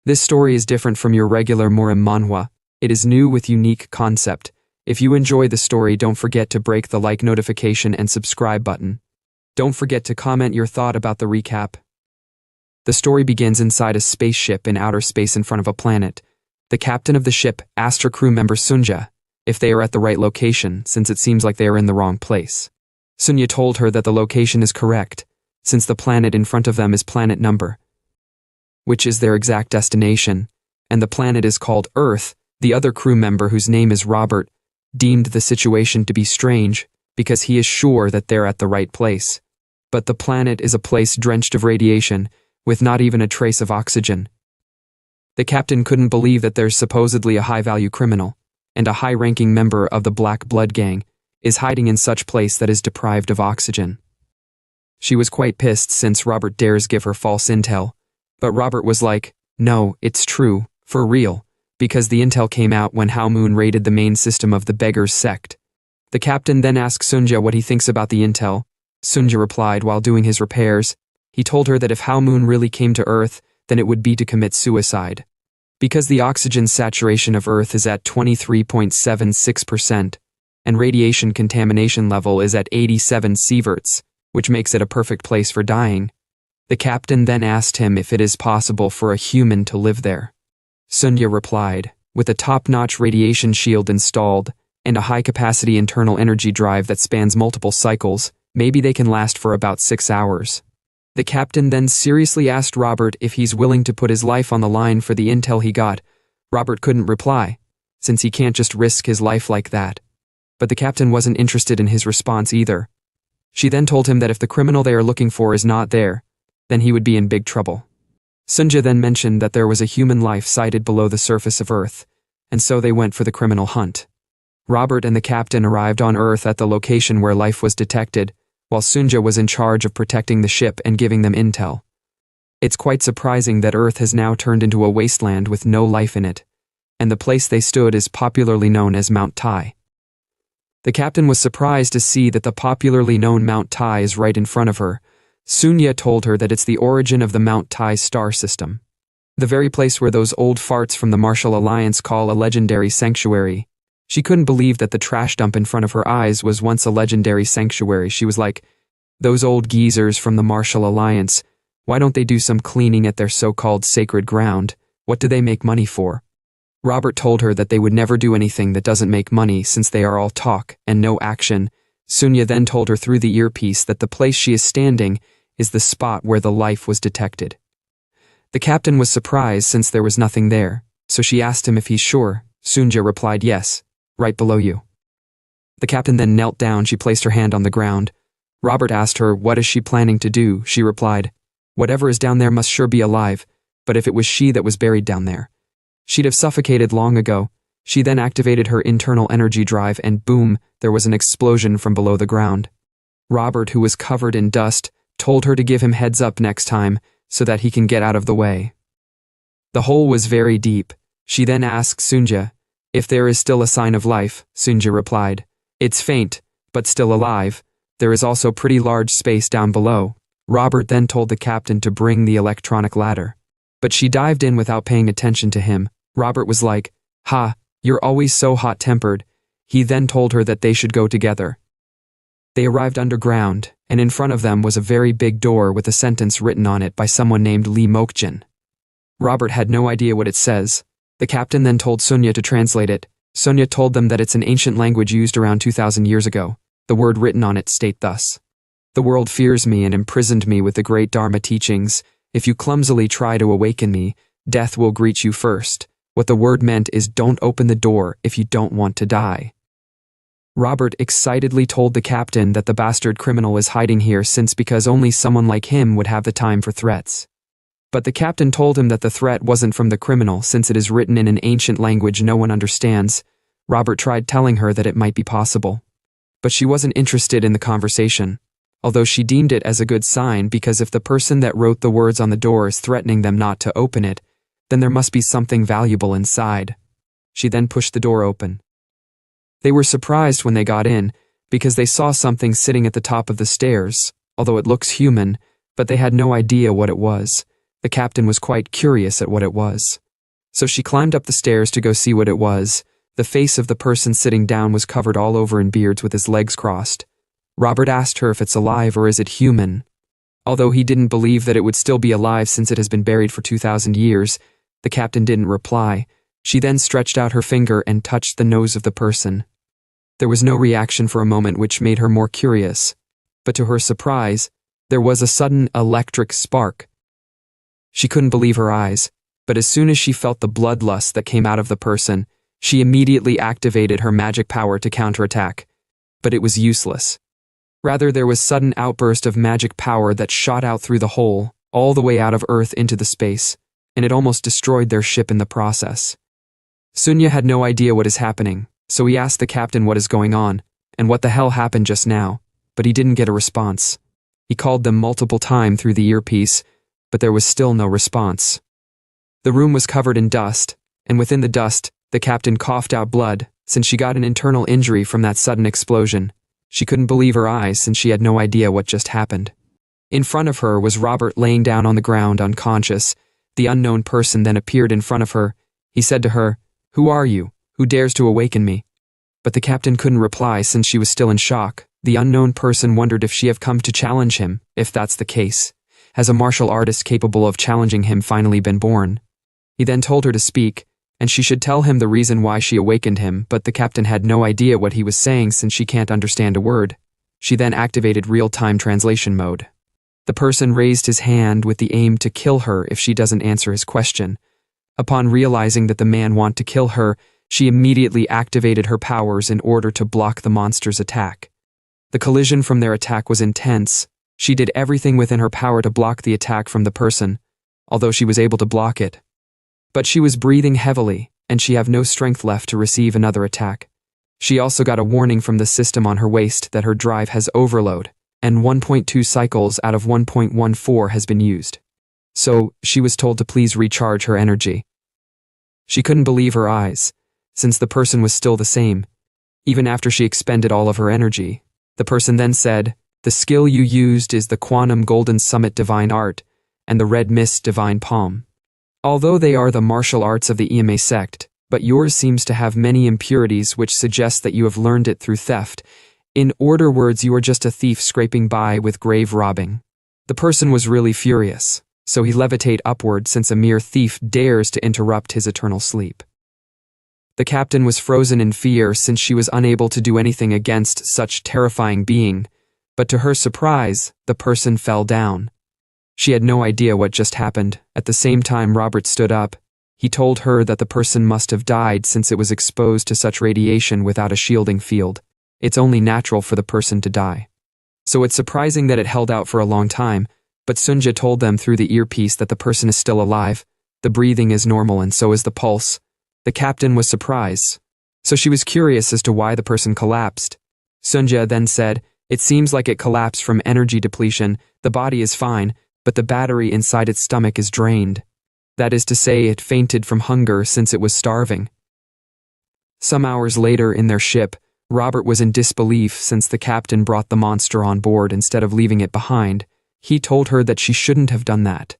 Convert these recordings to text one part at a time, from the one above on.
This story is different from your regular Morim manhwa. It is new with unique concept. If you enjoy the story, don't forget to break the like notification and subscribe button. Don't forget to comment your thought about the recap. The story begins inside a spaceship in outer space in front of a planet. The captain of the ship asked her crew member Sunja if they are at the right location, since it seems like they are in the wrong place. Sunya told her that the location is correct, since the planet in front of them is planet number, which is their exact destination, and the planet is called Earth. The other crew member, whose name is Robert, deemed the situation to be strange because he is sure that they're at the right place. But the planet is a place drenched of radiation, with not even a trace of oxygen. The captain couldn't believe that there's supposedly a high-value criminal, and a high-ranking member of the Black Blood Gang, is hiding in such place that is deprived of oxygen. She was quite pissed since Robert dares give her false intel, but Robert was like, no, it's true, for real, because the intel came out when Hao Moon raided the main system of the Beggars sect. The captain then asked Sunja what he thinks about the intel. Sunja replied while doing his repairs. He told her that if Hao Moon really came to Earth, then it would be to commit suicide. Because the oxygen saturation of Earth is at 23.76%, and radiation contamination level is at 87 sieverts, which makes it a perfect place for dying. The captain then asked him if it is possible for a human to live there. Sunja replied, with a top-notch radiation shield installed, and a high-capacity internal energy drive that spans multiple cycles, maybe they can last for about 6 hours. The captain then seriously asked Robert if he's willing to put his life on the line for the intel he got. Robert couldn't reply, since he can't just risk his life like that. But the captain wasn't interested in his response either. She then told him that if the criminal they are looking for is not there, then he would be in big trouble. Sunja then mentioned that there was a human life sighted below the surface of Earth, and so they went for the criminal hunt. Robert and the captain arrived on Earth at the location where life was detected, while Sunja was in charge of protecting the ship and giving them intel. It's quite surprising that Earth has now turned into a wasteland with no life in it, and the place they stood is popularly known as Mount Tai. The captain was surprised to see that the popularly known Mount Tai is right in front of her. Sunja told her that it's the origin of the Mount Tai star system, the very place where those old farts from the Martial Alliance call a legendary sanctuary. She couldn't believe that the trash dump in front of her eyes was once a legendary sanctuary. She was like, those old geezers from the Martial Alliance, why don't they do some cleaning at their so-called sacred ground? What do they make money for? Robert told her that they would never do anything that doesn't make money since they are all talk and no action. Sunja then told her through the earpiece that the place she is standing is the spot where the life was detected. The captain was surprised since there was nothing there, so she asked him if he's sure. Sunja replied yes, right below you. The captain then knelt down. She placed her hand on the ground. Robert asked her what is she planning to do. She replied, whatever is down there must sure be alive, but if it was she that was buried down there, she'd have suffocated long ago. She then activated her internal energy drive and boom, there was an explosion from below the ground. Robert, who was covered in dust, told her to give him heads up next time so that he can get out of the way. The hole was very deep. She then asked Sunja if there is still a sign of life. Sunja replied, it's faint, but still alive. There is also pretty large space down below. Robert then told the captain to bring the electronic ladder, but she dived in without paying attention to him. Robert was like, ha, you're always so hot-tempered. He then told her that they should go together. They arrived underground, and in front of them was a very big door with a sentence written on it by someone named Lee Mokjin. Robert had no idea what it says. The captain then told Sunja to translate it. Sunja told them that it's an ancient language used around 2,000 years ago. The word written on it state thus: the world fears me and imprisoned me with the great Dharma teachings. If you clumsily try to awaken me, death will greet you first. What the word meant is don't open the door if you don't want to die. Robert excitedly told the captain that the bastard criminal is hiding here because only someone like him would have the time for threats. But the captain told him that the threat wasn't from the criminal since it is written in an ancient language no one understands. Robert tried telling her that it might be possible, but she wasn't interested in the conversation, although she deemed it as a good sign because if the person that wrote the words on the door is threatening them not to open it, then there must be something valuable inside. She then pushed the door open. They were surprised when they got in, because they saw something sitting at the top of the stairs, although it looks human, but they had no idea what it was. The captain was quite curious at what it was. So she climbed up the stairs to go see what it was. The face of the person sitting down was covered all over in beards with his legs crossed. Robert asked her if it's alive or is it human. Although he didn't believe that it would still be alive since it has been buried for 2,000 years, the captain didn't reply. She then stretched out her finger and touched the nose of the person. There was no reaction for a moment, which made her more curious. But to her surprise, there was a sudden electric spark. She couldn't believe her eyes, but as soon as she felt the bloodlust that came out of the person, she immediately activated her magic power to counterattack. But it was useless. Rather, there was sudden outburst of magic power that shot out through the hole, all the way out of Earth into the space, and it almost destroyed their ship in the process. Sunya had no idea what is happening, so he asked the captain what is going on, and what the hell happened just now, but he didn't get a response. He called them multiple times through the earpiece, but there was still no response. The room was covered in dust, and within the dust, the captain coughed out blood, since she got an internal injury from that sudden explosion. She couldn't believe her eyes since she had no idea what just happened. In front of her was Robert laying down on the ground unconscious. The unknown person then appeared in front of her. He said to her, "Who are you? Who dares to awaken me?" But the captain couldn't reply since she was still in shock. The unknown person wondered if she had come to challenge him. If that's the case, has a martial artist capable of challenging him finally been born? He then told her to speak, and she should tell him the reason why she awakened him, but the captain had no idea what he was saying since she can't understand a word. She then activated real-time translation mode. The person raised his hand with the aim to kill her if she doesn't answer his question. Upon realizing that the man wanted to kill her, she immediately activated her powers in order to block the monster's attack. The collision from their attack was intense. She did everything within her power to block the attack from the person, although she was able to block it. But she was breathing heavily, and she had no strength left to receive another attack. She also got a warning from the system on her waist that her drive has overload, and 1.2 cycles out of 1.14 has been used. So, she was told to please recharge her energy. She couldn't believe her eyes, since the person was still the same, even after she expended all of her energy. The person then said, "The skill you used is the Quantum Golden Summit Divine Art, and the Red Mist Divine Palm. Although they are the martial arts of the EMA sect, but yours seems to have many impurities which suggest that you have learned it through theft. In other words, you are just a thief scraping by with grave robbing." The person was really furious, so he levitated upward since a mere thief dares to interrupt his eternal sleep. The captain was frozen in fear since she was unable to do anything against such terrifying being, but to her surprise, the person fell down. She had no idea what just happened. At the same time, Robert stood up. He told her that the person must have died since it was exposed to such radiation without a shielding field. It's only natural for the person to die. So it's surprising that it held out for a long time, but Sunja told them through the earpiece that the person is still alive. The breathing is normal and so is the pulse. The captain was surprised, so she was curious as to why the person collapsed. Sunja then said, "It seems like it collapsed from energy depletion. The body is fine, but the battery inside its stomach is drained. That is to say, it fainted from hunger since it was starving." Some hours later in their ship, Robert was in disbelief since the captain brought the monster on board instead of leaving it behind. He told her that she shouldn't have done that.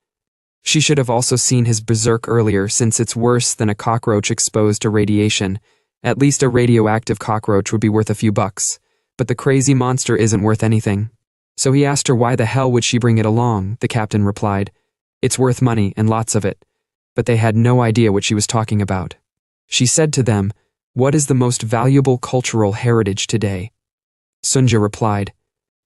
She should have also seen his berserk earlier since it's worse than a cockroach exposed to radiation. At least a radioactive cockroach would be worth a few bucks, but the crazy monster isn't worth anything. So he asked her why the hell would she bring it along. The captain replied, "It's worth money and lots of it." But they had no idea what she was talking about. She said to them, "What is the most valuable cultural heritage today?" Sunja replied,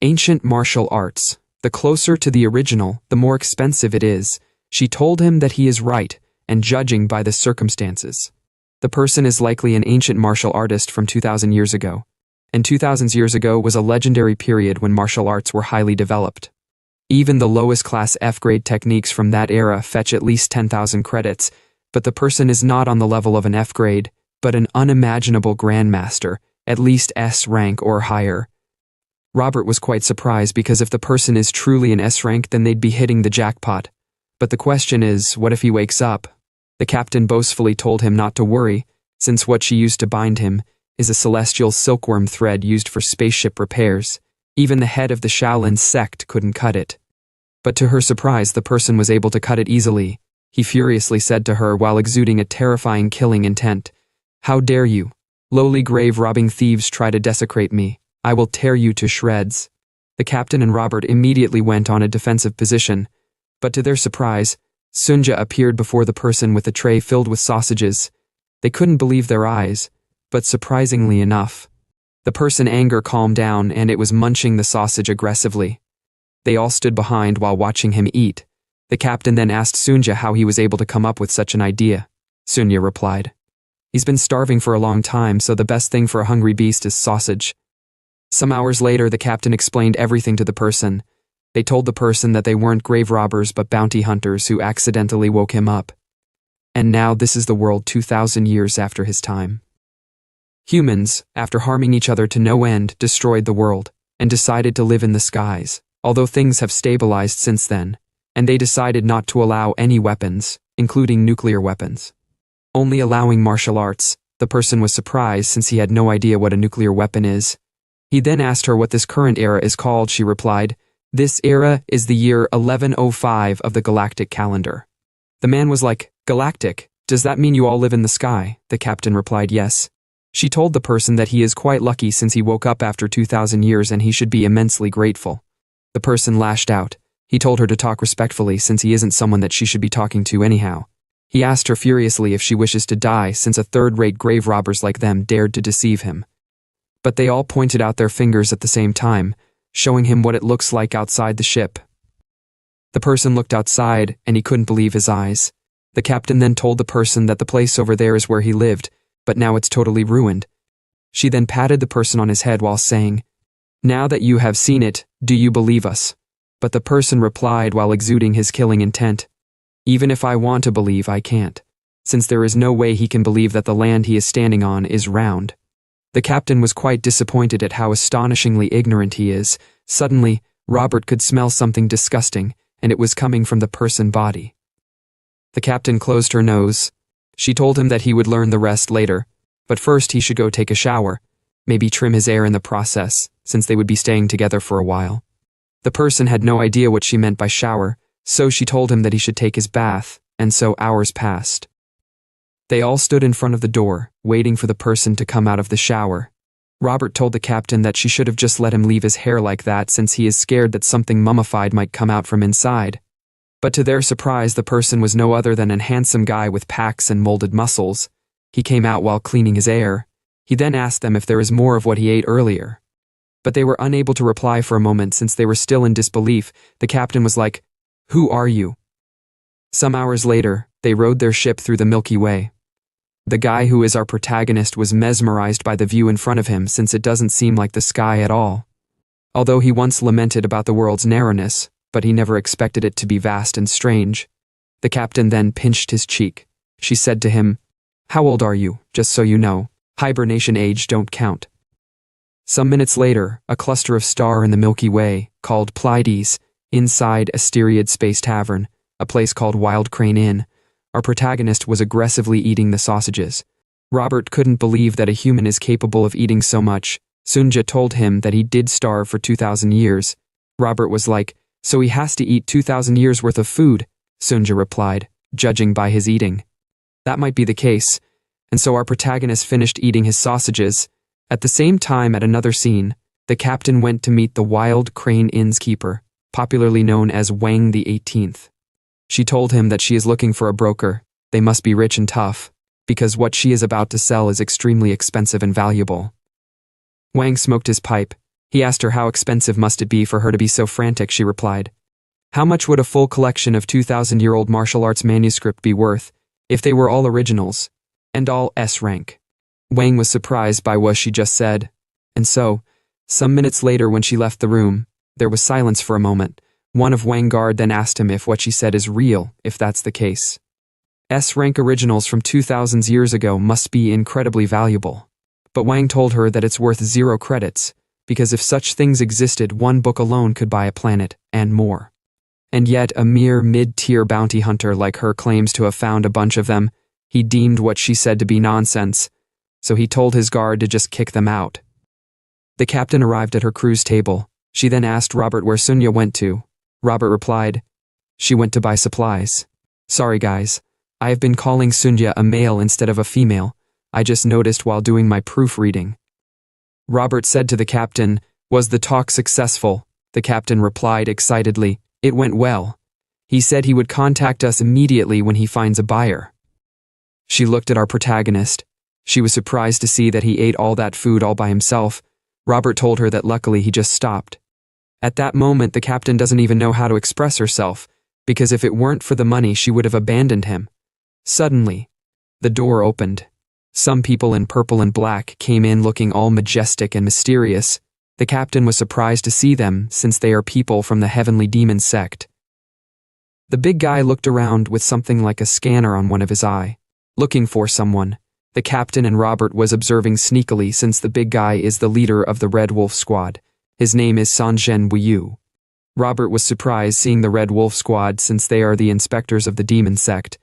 "Ancient martial arts. The closer to the original, the more expensive it is." She told him that he is right, and judging by the circumstances. The person is likely an ancient martial artist from 2,000 years ago. And 2,000 years ago was a legendary period when martial arts were highly developed. Even the lowest class F-grade techniques from that era fetch at least 10,000 credits, but the person is not on the level of an F-grade, but an unimaginable grandmaster, at least S rank or higher. Robert was quite surprised because if the person is truly an S rank, then they'd be hitting the jackpot. But the question is, what if he wakes up? The captain boastfully told him not to worry, since what she used to bind him is a celestial silkworm thread used for spaceship repairs. Even the head of the Shaolin sect couldn't cut it. But to her surprise, the person was able to cut it easily. He furiously said to her while exuding a terrifying killing intent, "How dare you? Lowly grave-robbing thieves try to desecrate me. I will tear you to shreds." The captain and Robert immediately went on a defensive position, but to their surprise, Sunja appeared before the person with a tray filled with sausages. They couldn't believe their eyes, but surprisingly enough, the person's anger calmed down and it was munching the sausage aggressively. They all stood behind while watching him eat. The captain then asked Sunja how he was able to come up with such an idea. Sunja replied, "He's been starving for a long time, so the best thing for a hungry beast is sausage." Some hours later, the captain explained everything to the person. They told the person that they weren't grave robbers but bounty hunters who accidentally woke him up. And now this is the world 2,000 years after his time. Humans, after harming each other to no end, destroyed the world and decided to live in the skies, although things have stabilized since then, and they decided not to allow any weapons, including nuclear weapons. Only allowing martial arts. The person was surprised since he had no idea what a nuclear weapon is. He then asked her what this current era is called. She replied, "This era is the year 1105 of the galactic calendar." The man was like, "Galactic? Does that mean you all live in the sky?" The captain replied, "Yes." She told the person that he is quite lucky since he woke up after 2,000 years and he should be immensely grateful. The person lashed out. He told her to talk respectfully since he isn't someone that she should be talking to anyhow. He asked her furiously if she wishes to die since a third-rate grave robbers like them dared to deceive him. But they all pointed out their fingers at the same time, showing him what it looks like outside the ship. The person looked outside and he couldn't believe his eyes. The captain then told the person that the place over there is where he lived, but now it's totally ruined. She then patted the person on his head while saying, "Now that you have seen it, do you believe us?" But the person replied while exuding his killing intent, "Even if I want to believe, I can't, since there is no way he can believe that the land he is standing on is round." The captain was quite disappointed at how astonishingly ignorant he is. Suddenly, Robert could smell something disgusting, and it was coming from the person's body. The captain closed her nose. She told him that he would learn the rest later, but first he should go take a shower, maybe trim his hair in the process, since they would be staying together for a while. The person had no idea what she meant by shower, so she told him that he should take his bath, and so hours passed. They all stood in front of the door, waiting for the person to come out of the shower. Robert told the captain that she should have just let him leave his hair like that since he is scared that something mummified might come out from inside. But to their surprise, the person was no other than a handsome guy with packs and molded muscles. He came out while cleaning his hair. He then asked them if there is more of what he ate earlier. But they were unable to reply for a moment since they were still in disbelief. The captain was like, "Who are you?" Some hours later, they rowed their ship through the Milky Way. The guy who is our protagonist was mesmerized by the view in front of him since it doesn't seem like the sky at all. Although he once lamented about the world's narrowness, but he never expected it to be vast and strange. The captain then pinched his cheek. She said to him, "How old are you? Just so you know, hibernation age don't count." Some minutes later, a cluster of stars in the Milky Way, called Pleiades, inside a Styried Space Tavern, a place called Wild Crane Inn, our protagonist was aggressively eating the sausages. Robert couldn't believe that a human is capable of eating so much. Sunja told him that he did starve for 2,000 years. Robert was like, "So he has to eat 2,000 years worth of food?" Sunja replied, "Judging by his eating." That might be the case, and so our protagonist finished eating his sausages. At the same time, at another scene, the captain went to meet the Wild Crane Inn's keeper, popularly known as Wang the 18th. She told him that she is looking for a broker. They must be rich and tough, because what she is about to sell is extremely expensive and valuable. Wang smoked his pipe. He asked her how expensive must it be for her to be so frantic. She replied, "How much would a full collection of 2,000-year-old martial arts manuscript be worth, if they were all originals, and all S-rank?" Wang was surprised by what she just said, and so, some minutes later when she left the room, there was silence for a moment. One of Wang's guard then asked him if what she said is real, if that's the case. S-rank originals from 2,000 years ago must be incredibly valuable. But Wang told her that it's worth 0 credits, because if such things existed, one book alone could buy a planet, and more. And yet a mere mid-tier bounty hunter like her claims to have found a bunch of them. He deemed what she said to be nonsense, so he told his guard to just kick them out. The captain arrived at her crew's table. She then asked Robert where Sunja went to. Robert replied. She went to buy supplies. Sorry guys, I have been calling Sunja a male instead of a female. I just noticed while doing my proofreading. Robert said to the captain, was the talk successful? The captain replied excitedly, it went well. He said he would contact us immediately when he finds a buyer. She looked at our protagonist. She was surprised to see that he ate all that food all by himself. Robert told her that luckily he just stopped. At that moment, the captain doesn't even know how to express herself, because if it weren't for the money, she would have abandoned him. Suddenly, the door opened. Some people in purple and black came in looking all majestic and mysterious. The captain was surprised to see them, since they are people from the Heavenly Demon sect. The big guy looked around with something like a scanner on one of his eye, looking for someone. The captain and Robert was observing sneakily, since the big guy is the leader of the Red Wolf Squad. His name is Sanzhen Wuyu. Robert was surprised seeing the Red Wolf Squad, since they are the inspectors of the demon sect,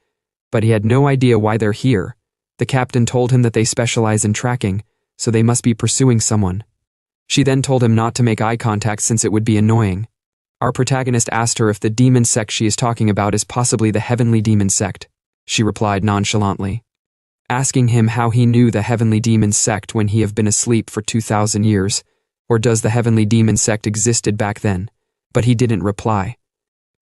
but he had no idea why they're here. The captain told him that they specialize in tracking, so they must be pursuing someone. She then told him not to make eye contact since it would be annoying. Our protagonist asked her if the demon sect she is talking about is possibly the Heavenly Demon sect. She replied nonchalantly, asking him how he knew the Heavenly Demon sect when he have been asleep for 2,000 years, or does the Heavenly Demon sect existed back then, but he didn't reply.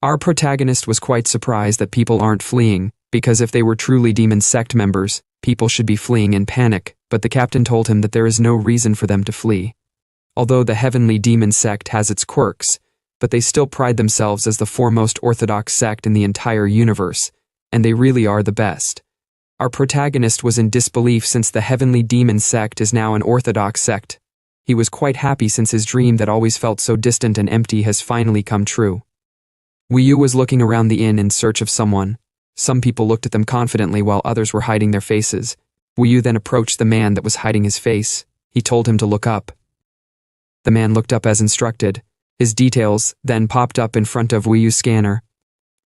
Our protagonist was quite surprised that people aren't fleeing, because if they were truly demon sect members, people should be fleeing in panic, but the captain told him that there is no reason for them to flee. Although the Heavenly Demon sect has its quirks, but they still pride themselves as the foremost orthodox sect in the entire universe, and they really are the best. Our protagonist was in disbelief since the Heavenly Demon sect is now an orthodox sect. He was quite happy since his dream that always felt so distant and empty has finally come true. Wuyu was looking around the inn in search of someone. Some people looked at them confidently while others were hiding their faces. Wuyu then approached the man that was hiding his face. He told him to look up. The man looked up as instructed. His details then popped up in front of Wuyu's scanner.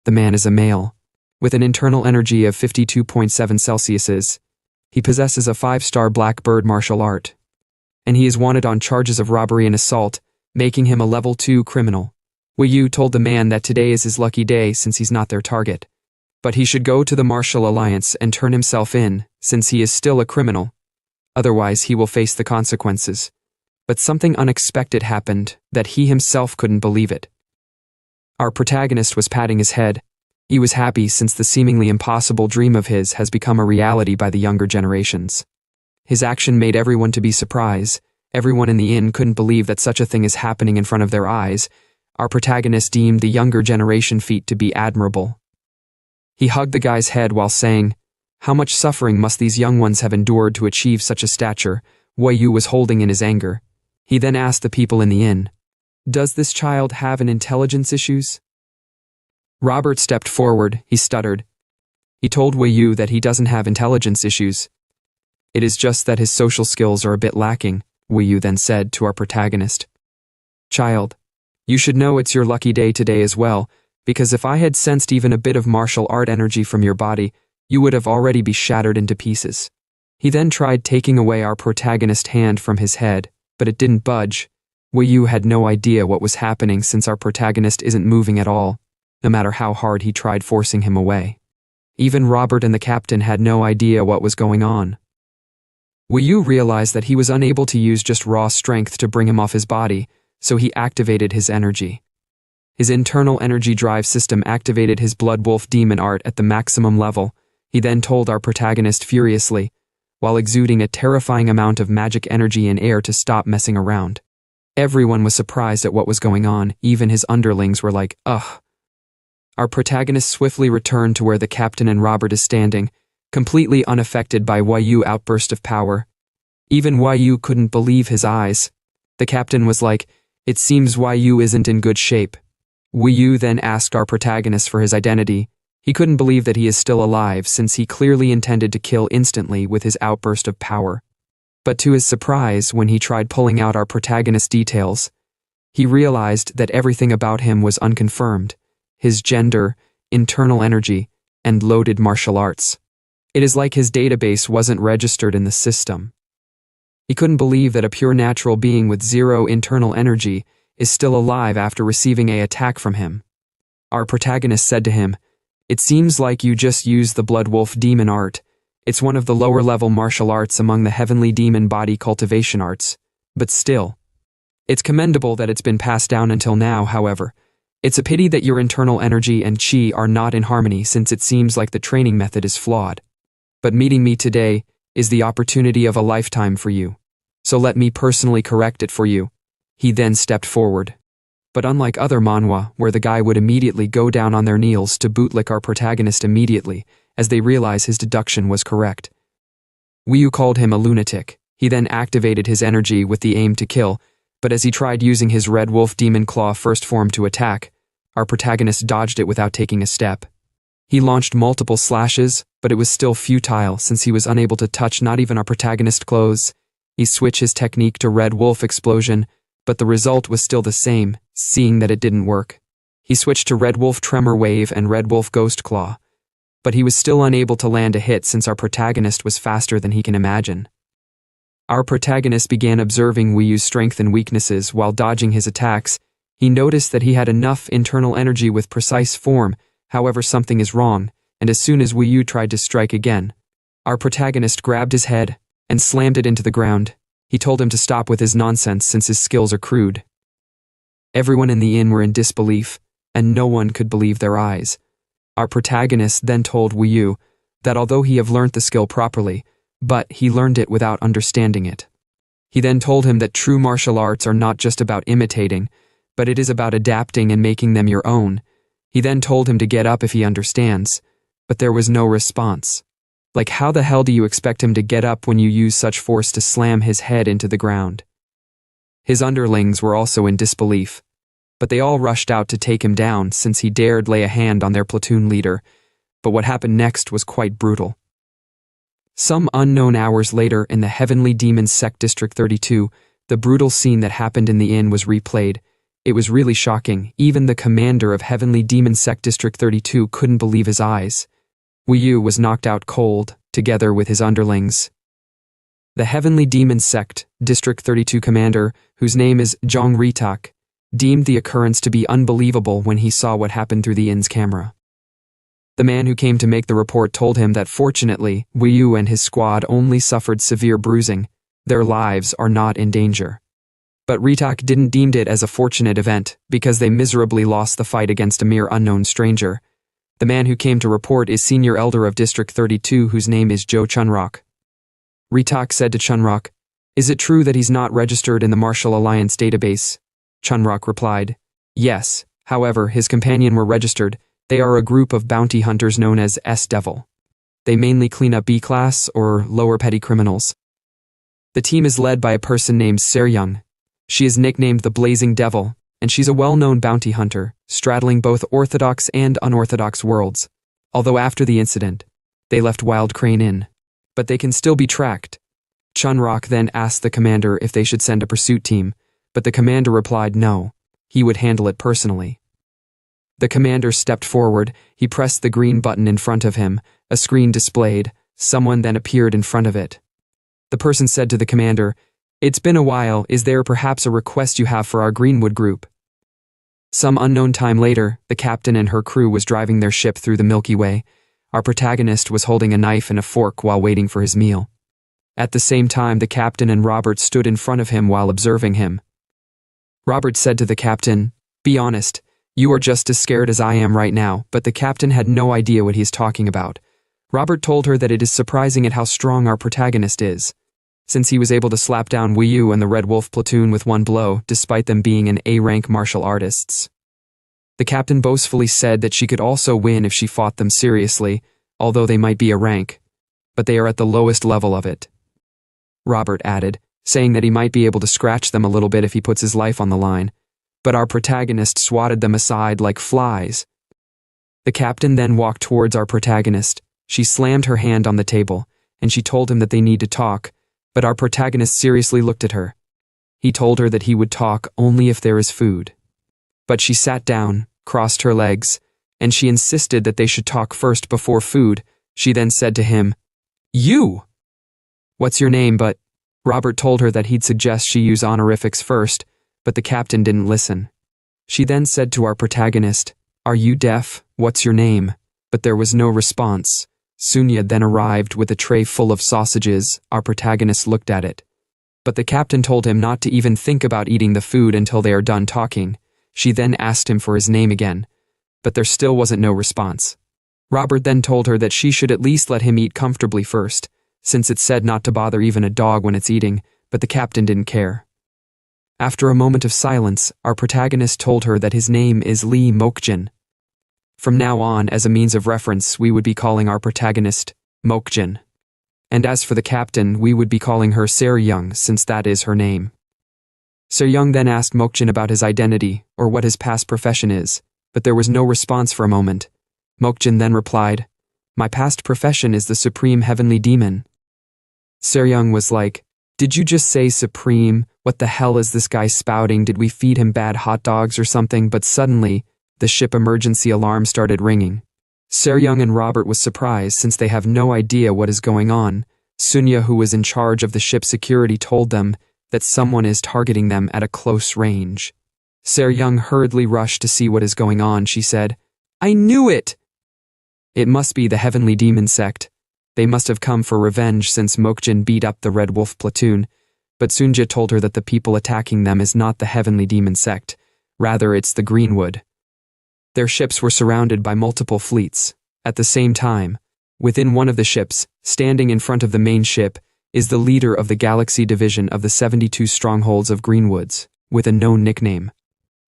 The man is a male, with an internal energy of 52.7 Celsius. He possesses a 5-star black bird martial art, and he is wanted on charges of robbery and assault, making him a level 2 criminal. Wuyu told the man that today is his lucky day since he's not their target, but he should go to the Martial Alliance and turn himself in, since he is still a criminal. Otherwise, he will face the consequences. But something unexpected happened that he himself couldn't believe it. Our protagonist was patting his head. He was happy since the seemingly impossible dream of his has become a reality by the younger generations. His action made everyone to be surprised. Everyone in the inn couldn't believe that such a thing is happening in front of their eyes. Our protagonist deemed the younger generation feat to be admirable. He hugged the guy's head while saying, "How much suffering must these young ones have endured to achieve such a stature?" Wuyu was holding in his anger. He then asked the people in the inn, "Does this child have an intelligence issues?" Robert stepped forward. He stuttered. He told Wuyu that he doesn't have intelligence issues. It is just that his social skills are a bit lacking, Wuyu then said to our protagonist. "Child, you should know it's your lucky day today as well, because if I had sensed even a bit of martial art energy from your body, you would have already be shattered into pieces." He then tried taking away our protagonist's hand from his head, but it didn't budge. Wuyu had no idea what was happening since our protagonist isn't moving at all, no matter how hard he tried forcing him away. Even Robert and the captain had no idea what was going on. Wuyu realized that he was unable to use just raw strength to bring him off his body, so he activated his energy. His internal energy drive system activated his Blood Wolf demon art at the maximum level. He then told our protagonist furiously, while exuding a terrifying amount of magic energy in air, to stop messing around. Everyone was surprised at what was going on. Even his underlings were like, ugh. Our protagonist swiftly returned to where the captain and Robert is standing, completely unaffected by Wuyu's outburst of power. Even Wuyu couldn't believe his eyes. The captain was like, "It seems Wuyu isn't in good shape." Wuyu then asked our protagonist for his identity. He couldn't believe that he is still alive since he clearly intended to kill instantly with his outburst of power. But to his surprise, when he tried pulling out our protagonist's details, he realized that everything about him was unconfirmed: his gender, internal energy, and loaded martial arts. It is like his database wasn't registered in the system. He couldn't believe that a pure natural being with zero internal energy is still alive after receiving an attack from him. Our protagonist said to him, "It seems like you just used the Blood Wolf demon art. It's one of the lower-level martial arts among the heavenly demon body cultivation arts. But still, it's commendable that it's been passed down until now, however. It's a pity that your internal energy and chi are not in harmony, since it seems like the training method is flawed. But meeting me today is the opportunity of a lifetime for you. So let me personally correct it for you." He then stepped forward. But unlike other manhwa, where the guy would immediately go down on their knees to bootlick our protagonist immediately, as they realize his deduction was correct, Wii called him a lunatic. He then activated his energy with the aim to kill, but as he tried using his Red Wolf Demon Claw first form to attack, our protagonist dodged it without taking a step. He launched multiple slashes, but it was still futile since he was unable to touch not even our protagonist's clothes. He switched his technique to Red Wolf Explosion, but the result was still the same, seeing that it didn't work. He switched to Red Wolf Tremor Wave and Red Wolf Ghost Claw, but he was still unable to land a hit since our protagonist was faster than he can imagine. Our protagonist began observing Wii strength and weaknesses while dodging his attacks. He noticed that he had enough internal energy with precise form, however something is wrong, and as soon as Wii tried to strike again, our protagonist grabbed his head and slammed it into the ground. He told him to stop with his nonsense since his skills are crude. Everyone in the inn were in disbelief, and no one could believe their eyes. Our protagonist then told Wii that although he have learnt the skill properly, but he learned it without understanding it. He then told him that true martial arts are not just about imitating, but it is about adapting and making them your own. He then told him to get up if he understands, but there was no response. Like, how the hell do you expect him to get up when you use such force to slam his head into the ground? His underlings were also in disbelief, but they all rushed out to take him down since he dared lay a hand on their platoon leader. But what happened next was quite brutal. Some unknown hours later in the Heavenly Demons Sect District 32, the brutal scene that happened in the inn was replayed. It was really shocking. Even the commander of Heavenly Demons Sect District 32 couldn't believe his eyes. Wii was knocked out cold, together with his underlings. The Heavenly Demons Sect District 32 commander, whose name is Jong Ritak, deemed the occurrence to be unbelievable when he saw what happened through the inn's camera. The man who came to make the report told him that fortunately, Wii and his squad only suffered severe bruising. Their lives are not in danger. But Ritak didn't deem it as a fortunate event because they miserably lost the fight against a mere unknown stranger. The man who came to report is Senior Elder of District 32, whose name is Joe Chunrock. Ritak said to Chunrock, "Is it true that he's not registered in the Martial Alliance database?" Chunrock replied, "Yes, however, his companion were registered. They are a group of bounty hunters known as S-Devil. They mainly clean up B-class or lower petty criminals. The team is led by a person named Seryung. She is nicknamed the Blazing Devil, and she's a well-known bounty hunter, straddling both orthodox and unorthodox worlds. Although after the incident, they left Wild Crane Inn, but they can still be tracked." Chunrock then asked the commander if they should send a pursuit team, but the commander replied no, he would handle it personally. The commander stepped forward, he pressed the green button in front of him, a screen displayed, someone then appeared in front of it. The person said to the commander, "It's been a while, is there perhaps a request you have for our Greenwood group?" Some unknown time later, the captain and her crew was driving their ship through the Milky Way. Our protagonist was holding a knife and a fork while waiting for his meal. At the same time, the captain and Robert stood in front of him while observing him. Robert said to the captain, "Be honest, you are just as scared as I am right now," but the captain had no idea what he is talking about. Robert told her that it is surprising at how strong our protagonist is, since he was able to slap down Wii and the Red Wolf platoon with one blow, despite them being an A-rank martial artists. The captain boastfully said that she could also win if she fought them seriously, although they might be a rank, but they are at the lowest level of it. Robert added, saying that he might be able to scratch them a little bit if he puts his life on the line, but our protagonist swatted them aside like flies. The captain then walked towards our protagonist. She slammed her hand on the table, and she told him that they need to talk, but our protagonist seriously looked at her. He told her that he would talk only if there is food. But she sat down, crossed her legs, and she insisted that they should talk first before food. She then said to him, "You! What's your name?" But Robert told her that he'd suggest she use honorifics first, but the captain didn't listen. She then said to our protagonist, "Are you deaf? What's your name?" But there was no response. Sunya then arrived with a tray full of sausages. Our protagonist looked at it. But the captain told him not to even think about eating the food until they are done talking. She then asked him for his name again, but there still wasn't no response. Robert then told her that she should at least let him eat comfortably first, since it said not to bother even a dog when it's eating, but the captain didn't care. After a moment of silence, our protagonist told her that his name is Lee Mokjin. From now on, as a means of reference, we would be calling our protagonist Mokjin. And as for the captain, we would be calling her Seryung, since that is her name. Seryung then asked Mokjin about his identity, or what his past profession is, but there was no response for a moment. Mokjin then replied, "My past profession is the Supreme Heavenly Demon." Seryung was like, "Did you just say Supreme? What the hell is this guy spouting? Did we feed him bad hot dogs or something?" But suddenly, the ship emergency alarm started ringing. Seryung and Robert was surprised since they have no idea what is going on. Sunya, who was in charge of the ship's security, told them that someone is targeting them at a close range. Seryung hurriedly rushed to see what is going on. She said, "I knew it! It must be the Heavenly Demon sect. They must have come for revenge since Mokjin beat up the Red Wolf platoon." But Sunja told her that the people attacking them is not the Heavenly Demon sect. Rather, it's the Greenwood. Their ships were surrounded by multiple fleets. At the same time, within one of the ships, standing in front of the main ship, is the leader of the Galaxy Division of the 72 Strongholds of Greenwoods, with a known nickname.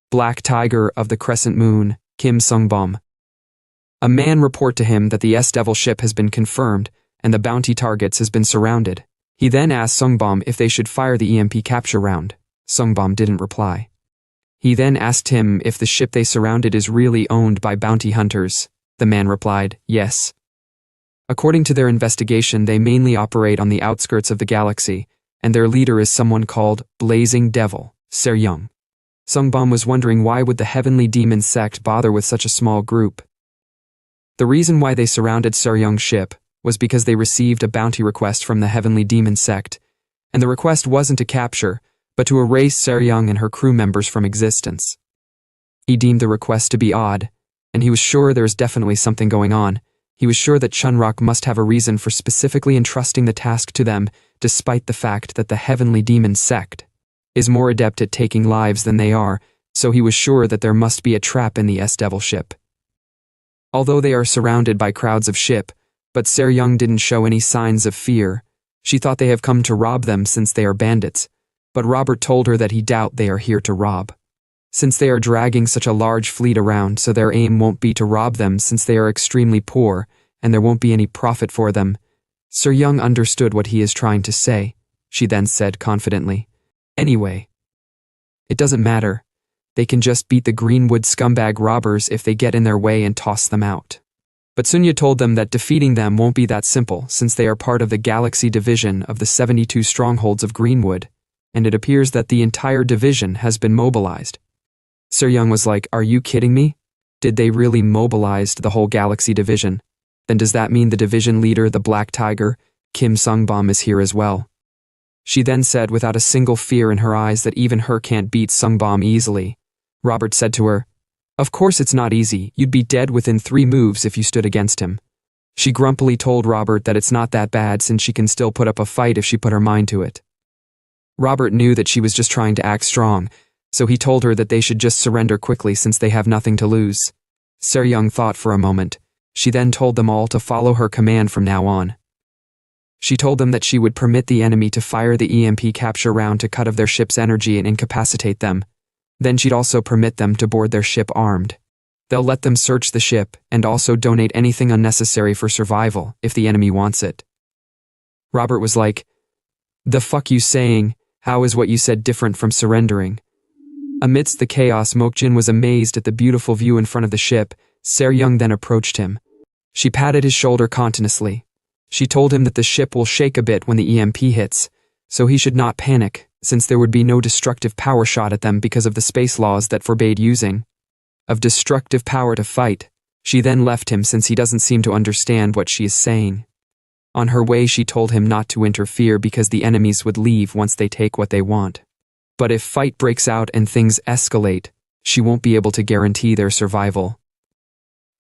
Black Tiger of the Crescent Moon, Kim Sungbom. A man report to him that the S-Devil ship has been confirmed and the bounty targets has been surrounded. He then asked Sungbom if they should fire the EMP capture round. Sungbom didn't reply. He then asked him if the ship they surrounded is really owned by bounty hunters. The man replied, yes. According to their investigation, they mainly operate on the outskirts of the galaxy, and their leader is someone called Blazing Devil, Seryung. Sungbom was wondering why would the Heavenly Demon sect bother with such a small group. The reason why they surrounded Seryung's ship was because they received a bounty request from the Heavenly Demon sect, and the request wasn't to capture, but to erase Seryung and her crew members from existence. He deemed the request to be odd, and he was sure there was definitely something going on. He was sure that Chunrock must have a reason for specifically entrusting the task to them, despite the fact that the Heavenly Demon sect is more adept at taking lives than they are, so he was sure that there must be a trap in the S-Devil ship. Although they are surrounded by crowds of ship, but Seryung didn't show any signs of fear. She thought they have come to rob them since they are bandits, but Robert told her that he doubt they are here to rob, since they are dragging such a large fleet around, so their aim won't be to rob them since they are extremely poor and there won't be any profit for them. Seryung understood what he is trying to say. She then said confidently, "Anyway, it doesn't matter. They can just beat the Greenwood scumbag robbers if they get in their way and toss them out." But Sunya told them that defeating them won't be that simple since they are part of the Galaxy Division of the 72 Strongholds of Greenwood, and it appears that the entire division has been mobilized. Seryung was like, "Are you kidding me? Did they really mobilize the whole Galaxy Division? Then does that mean the division leader, the Black Tiger, Kim Sungbom, is here as well?" She then said without a single fear in her eyes that even her can't beat Sungbom easily. Robert said to her, "Of course it's not easy. You'd be dead within 3 moves if you stood against him." She grumpily told Robert that it's not that bad since she can still put up a fight if she put her mind to it. Robert knew that she was just trying to act strong, so he told her that they should just surrender quickly since they have nothing to lose. Seryung thought for a moment. She then told them all to follow her command from now on. She told them that she would permit the enemy to fire the EMP capture round to cut off their ship's energy and incapacitate them. Then she'd also permit them to board their ship armed. They'll let them search the ship and also donate anything unnecessary for survival if the enemy wants it. Robert was like, "The fuck you saying? How is what you said different from surrendering?" Amidst the chaos, Mokjin was amazed at the beautiful view in front of the ship. Seryung then approached him. She patted his shoulder continuously. She told him that the ship will shake a bit when the EMP hits, so he should not panic, since there would be no destructive power shot at them because of the space laws that forbade using of destructive power to fight. She then left him since he doesn't seem to understand what she is saying. On her way, she told him not to interfere because the enemies would leave once they take what they want. But if fight breaks out and things escalate, she won't be able to guarantee their survival.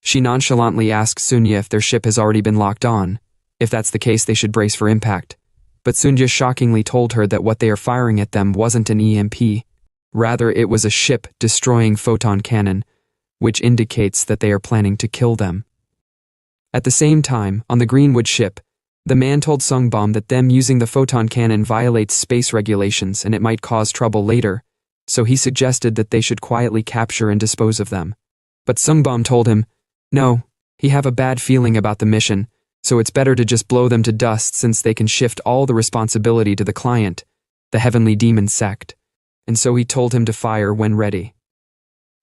She nonchalantly asks Sunya if their ship has already been locked on. If that's the case, they should brace for impact. But Sunya shockingly told her that what they are firing at them wasn't an EMP. Rather, it was a ship-destroying photon cannon, which indicates that they are planning to kill them. At the same time, on the Greenwood ship, the man told Sungbom that them using the photon cannon violates space regulations and it might cause trouble later, so he suggested that they should quietly capture and dispose of them. But Sungbom told him, no, he have a bad feeling about the mission, so it's better to just blow them to dust since they can shift all the responsibility to the client, the Heavenly Demon sect, and so he told him to fire when ready.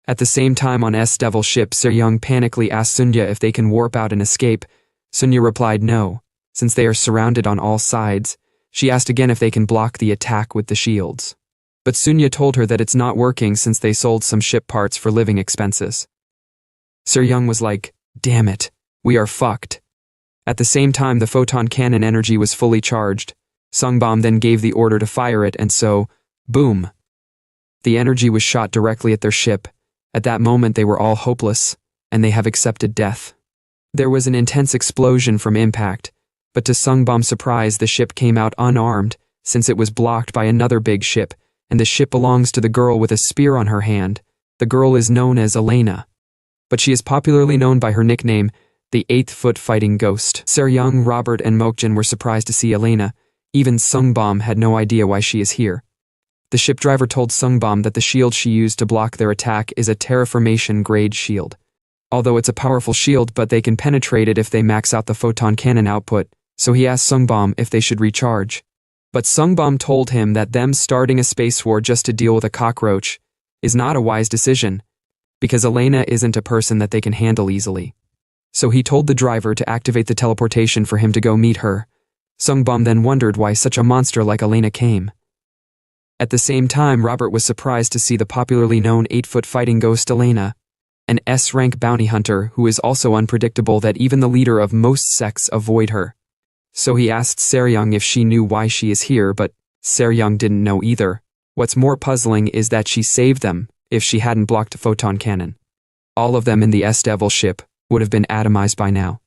At the same time on S-Devil ship, Seryung panically asked Sunya if they can warp out and escape. Sunya replied no, since they are surrounded on all sides. She asked again if they can block the attack with the shields. But Sunya told her that it's not working since they sold some ship parts for living expenses. Seryung was like, damn it, we are fucked. At the same time the photon cannon energy was fully charged. Sungbom then gave the order to fire it and so, boom. The energy was shot directly at their ship. At that moment they were all hopeless, and they have accepted death. There was an intense explosion from impact, but to Sungbom's surprise the ship came out unarmed, since it was blocked by another big ship, and the ship belongs to the girl with a spear on her hand. The girl is known as Elena, but she is popularly known by her nickname, the 8-foot fighting ghost. Seryung, Robert, and Mokjin were surprised to see Elena. Even Sungbom had no idea why she is here. The ship driver told Sungbom that the shield she used to block their attack is a terraformation grade shield. Although it's a powerful shield, but they can penetrate it if they max out the photon cannon output, so he asked Sungbom if they should recharge. But Sungbom told him that them starting a space war just to deal with a cockroach is not a wise decision, because Elena isn't a person that they can handle easily. So he told the driver to activate the teleportation for him to go meet her. Sungbom then wondered why such a monster like Elena came. At the same time, Robert was surprised to see the popularly known 8-foot fighting ghost Elena, an S-rank bounty hunter who is also unpredictable that even the leader of most sects avoid her. So he asked Seryung if she knew why she is here, but Seryung didn't know either. What's more puzzling is that she saved them if she hadn't blocked a photon cannon. All of them in the S-Devil ship would have been atomized by now.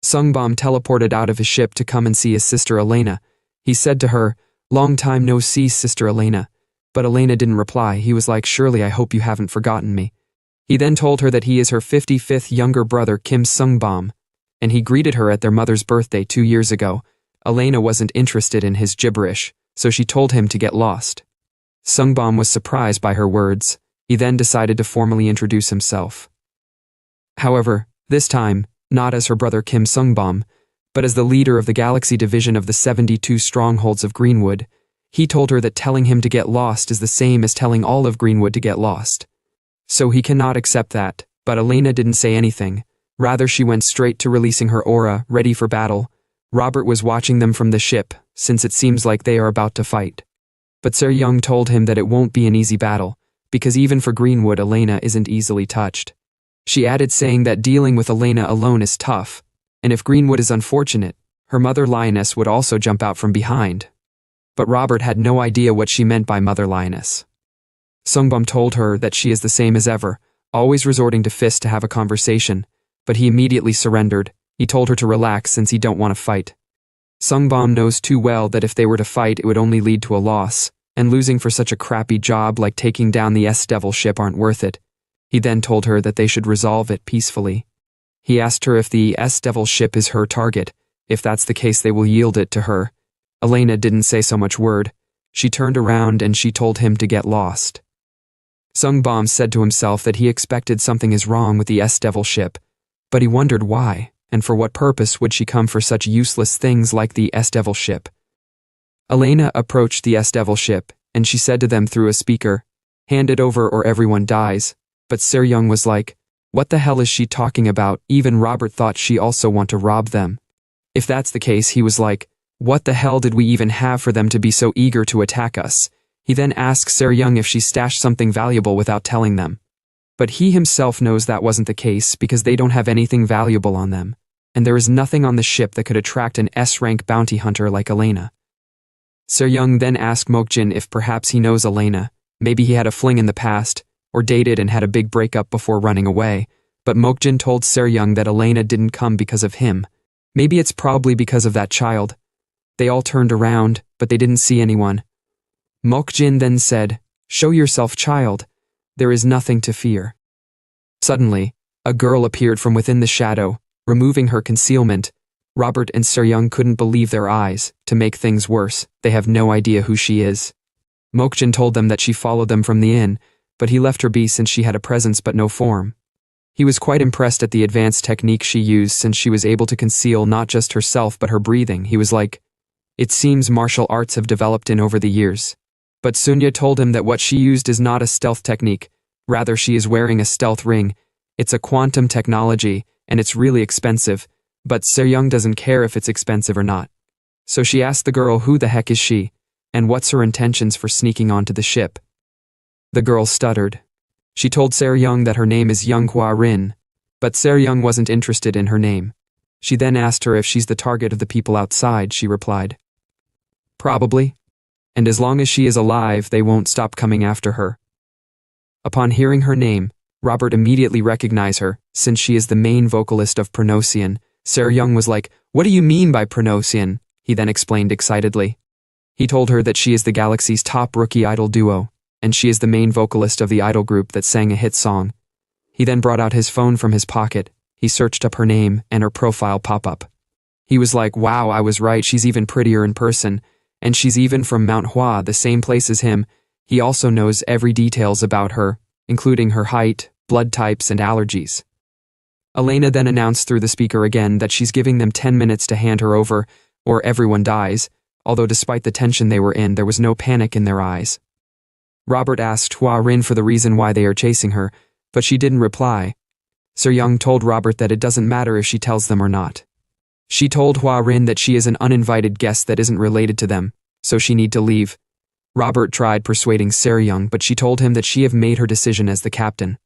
Sungbom teleported out of his ship to come and see his sister Elena. He said to her, "Long time no see, Sister Elena." But Elena didn't reply. He was like, "Surely I hope you haven't forgotten me." He then told her that he is her 55th younger brother Kim Sungbom, and he greeted her at their mother's birthday 2 years ago. Elena wasn't interested in his gibberish, so she told him to get lost. Sungbom was surprised by her words. He then decided to formally introduce himself. However, this time, not as her brother Kim Sungbom, but as the leader of the Galaxy Division of the 72 Strongholds of Greenwood. He told her that telling him to get lost is the same as telling all of Greenwood to get lost. So he cannot accept that, but Elena didn't say anything. Rather, she went straight to releasing her aura, ready for battle. Robert was watching them from the ship, since it seems like they are about to fight. But Seryung told him that it won't be an easy battle, because even for Greenwood, Elena isn't easily touched. She added, saying that dealing with Elena alone is tough, and if Greenwood is unfortunate, her mother Lioness would also jump out from behind. But Robert had no idea what she meant by Mother Lioness. Sungbom told her that she is the same as ever, always resorting to fists to have a conversation, but he immediately surrendered. He told her to relax since he don't want to fight. Sungbom knows too well that if they were to fight, it would only lead to a loss, and losing for such a crappy job like taking down the S-Devil ship aren't worth it. He then told her that they should resolve it peacefully. He asked her if the S-Devil ship is her target. If that's the case, they will yield it to her. Elena didn't say so much word. She turned around and she told him to get lost. Sungbom said to himself that he expected something is wrong with the S-Devil ship, but he wondered why, and for what purpose would she come for such useless things like the S-Devil ship. Elena approached the S-Devil ship, and she said to them through a speaker, "Hand it over or everyone dies." But Seryung was like, what the hell is she talking about? Even Robert thought she also want to rob them. If that's the case, he was like, what the hell did we even have for them to be so eager to attack us? He then asked Seryung if she stashed something valuable without telling them. But he himself knows that wasn't the case because they don't have anything valuable on them, and there is nothing on the ship that could attract an S-rank bounty hunter like Elena. Seryung then asked Mokjin if perhaps he knows Elena. Maybe he had a fling in the past, or dated and had a big breakup before running away, But Mokjin told Seryung that Elena didn't come because of him. Maybe it's probably because of that child. They all turned around, but they didn't see anyone. Mokjin then said, "Show yourself, child. There is nothing to fear." Suddenly, a girl appeared from within the shadow, removing her concealment. Robert and Seryung couldn't believe their eyes. To make things worse, they have no idea who she is. Mokjin told them that she followed them from the inn, but he left her be since she had a presence but no form. He was quite impressed at the advanced technique she used since she was able to conceal not just herself but her breathing. He was like, "It seems martial arts have developed in over the years." But Sunya told him that what she used is not a stealth technique, rather she is wearing a stealth ring. It's a quantum technology, and it's really expensive, but Seryung doesn't care if it's expensive or not. So she asked the girl who the heck is she, and what's her intentions for sneaking onto the ship. The girl stuttered. She told Seryung that her name is Young Hua Rin, but Seryung wasn't interested in her name. She then asked her if she's the target of the people outside. She replied, "Probably. And as long as she is alive, they won't stop coming after her." Upon hearing her name, Robert immediately recognized her, since she is the main vocalist of Pronosian. Seryung was like, "What do you mean by Pronosian?" He then explained excitedly. He told her that she is the galaxy's top rookie idol duo, and she is the main vocalist of the idol group that sang a hit song. He then brought out his phone from his pocket. He searched up her name and her profile pop-up. He was like, "Wow, I was right, she's even prettier in person, and she's even from Mount Hua, the same place as him." He also knows every details about her, including her height, blood types, and allergies. Elena then announced through the speaker again that she's giving them 10 minutes to hand her over, or everyone dies, although despite the tension they were in, there was no panic in their eyes. Robert asked Hua Rin for the reason why they are chasing her, but she didn't reply. Seryung told Robert that it doesn't matter if she tells them or not. She told Hua Rin that she is an uninvited guest that isn't related to them, so she need to leave. Robert tried persuading Seryung, but she told him that she have made her decision as the captain.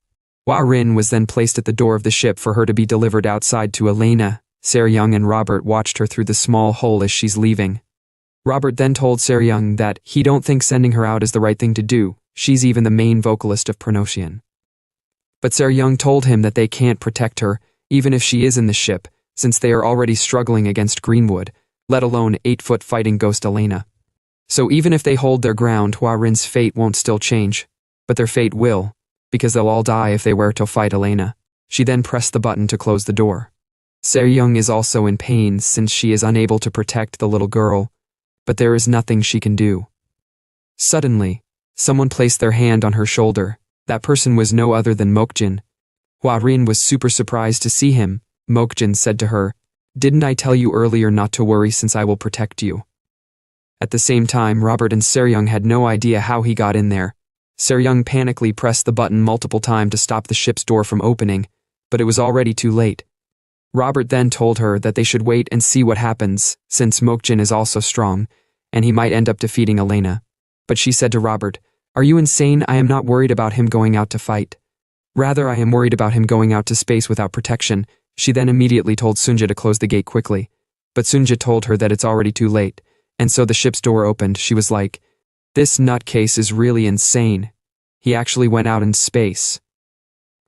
Hua Rin was then placed at the door of the ship for her to be delivered outside to Elena. Seryung and Robert watched her through the small hole as she's leaving. Robert then told Seryung that he don't think sending her out is the right thing to do. She's even the main vocalist of Pronosian. But Seryung told him that they can't protect her, even if she is in the ship, since they are already struggling against Greenwood, let alone 8-foot fighting ghost Elena. So even if they hold their ground, Hua Rin's fate won't still change, but their fate will, because they'll all die if they were to fight Elena. She then pressed the button to close the door. Seryung is also in pain since she is unable to protect the little girl, but there is nothing she can do. Suddenly, someone placed their hand on her shoulder. That person was no other than Mokjin. Hua Rin was super surprised to see him. Mokjin said to her, "Didn't I tell you earlier not to worry since I will protect you?" At the same time, Robert and Seryung had no idea how he got in there. Seryung panically pressed the button multiple times to stop the ship's door from opening, but it was already too late. Robert then told her that they should wait and see what happens, since Mokjin is also strong, and he might end up defeating Elena. But she said to Robert, "Are you insane? I am not worried about him going out to fight. Rather, I am worried about him going out to space without protection." She then immediately told Sunja to close the gate quickly, but Sunja told her that it's already too late, and so the ship's door opened. She was like, "This nutcase is really insane. He actually went out in space."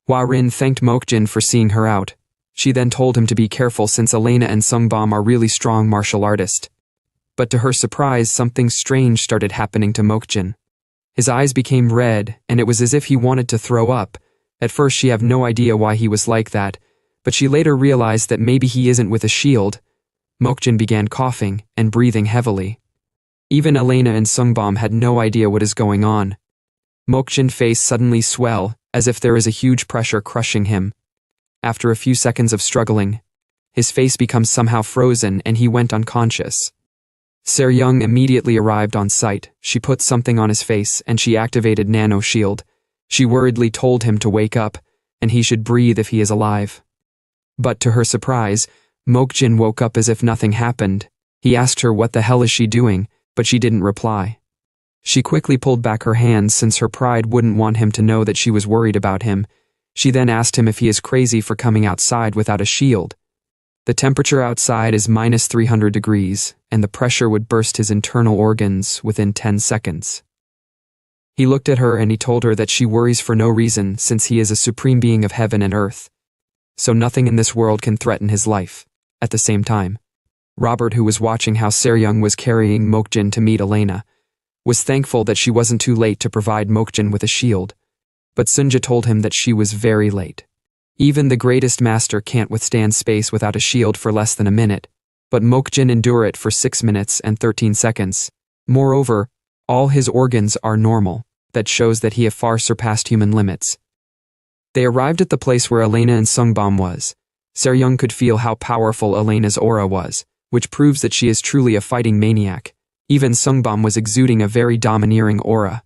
Hua Rin thanked Mokjin for seeing her out. She then told him to be careful since Elena and Sungbom are really strong martial artists. But to her surprise, something strange started happening to Mokjin. His eyes became red, and it was as if he wanted to throw up. At first she had no idea why he was like that, but she later realized that maybe he isn't with a shield. Mokjin began coughing and breathing heavily. Even Elena and Sungbom had no idea what is going on. Mokjin's face suddenly swell, as if there is a huge pressure crushing him. After a few seconds of struggling, his face becomes somehow frozen and he went unconscious. Seryung immediately arrived on site. She put something on his face and she activated Nano Shield. She worriedly told him to wake up, and he should breathe if he is alive. But to her surprise, Mokjin woke up as if nothing happened. He asked her what the hell is she doing, but she didn't reply. She quickly pulled back her hands since her pride wouldn't want him to know that she was worried about him. She then asked him if he is crazy for coming outside without a shield. The temperature outside is minus 300 degrees, and the pressure would burst his internal organs within 10 seconds. He looked at her and he told her that she worries for no reason since he is a supreme being of heaven and earth. so nothing in this world can threaten his life. At the same time, Robert, who was watching how Seryung was carrying Mokjin to meet Elena, was thankful that she wasn't too late to provide Mokjin with a shield, but Sunja told him that she was very late. Even the greatest master can't withstand space without a shield for less than a minute, but Mokjin endured it for 6 minutes and 13 seconds. Moreover, all his organs are normal. That shows that he have far surpassed human limits. They arrived at the place where Elena and Sungbom was. Seryung could feel how powerful Elena's aura was, which proves that she is truly a fighting maniac. Even Sungbom was exuding a very domineering aura.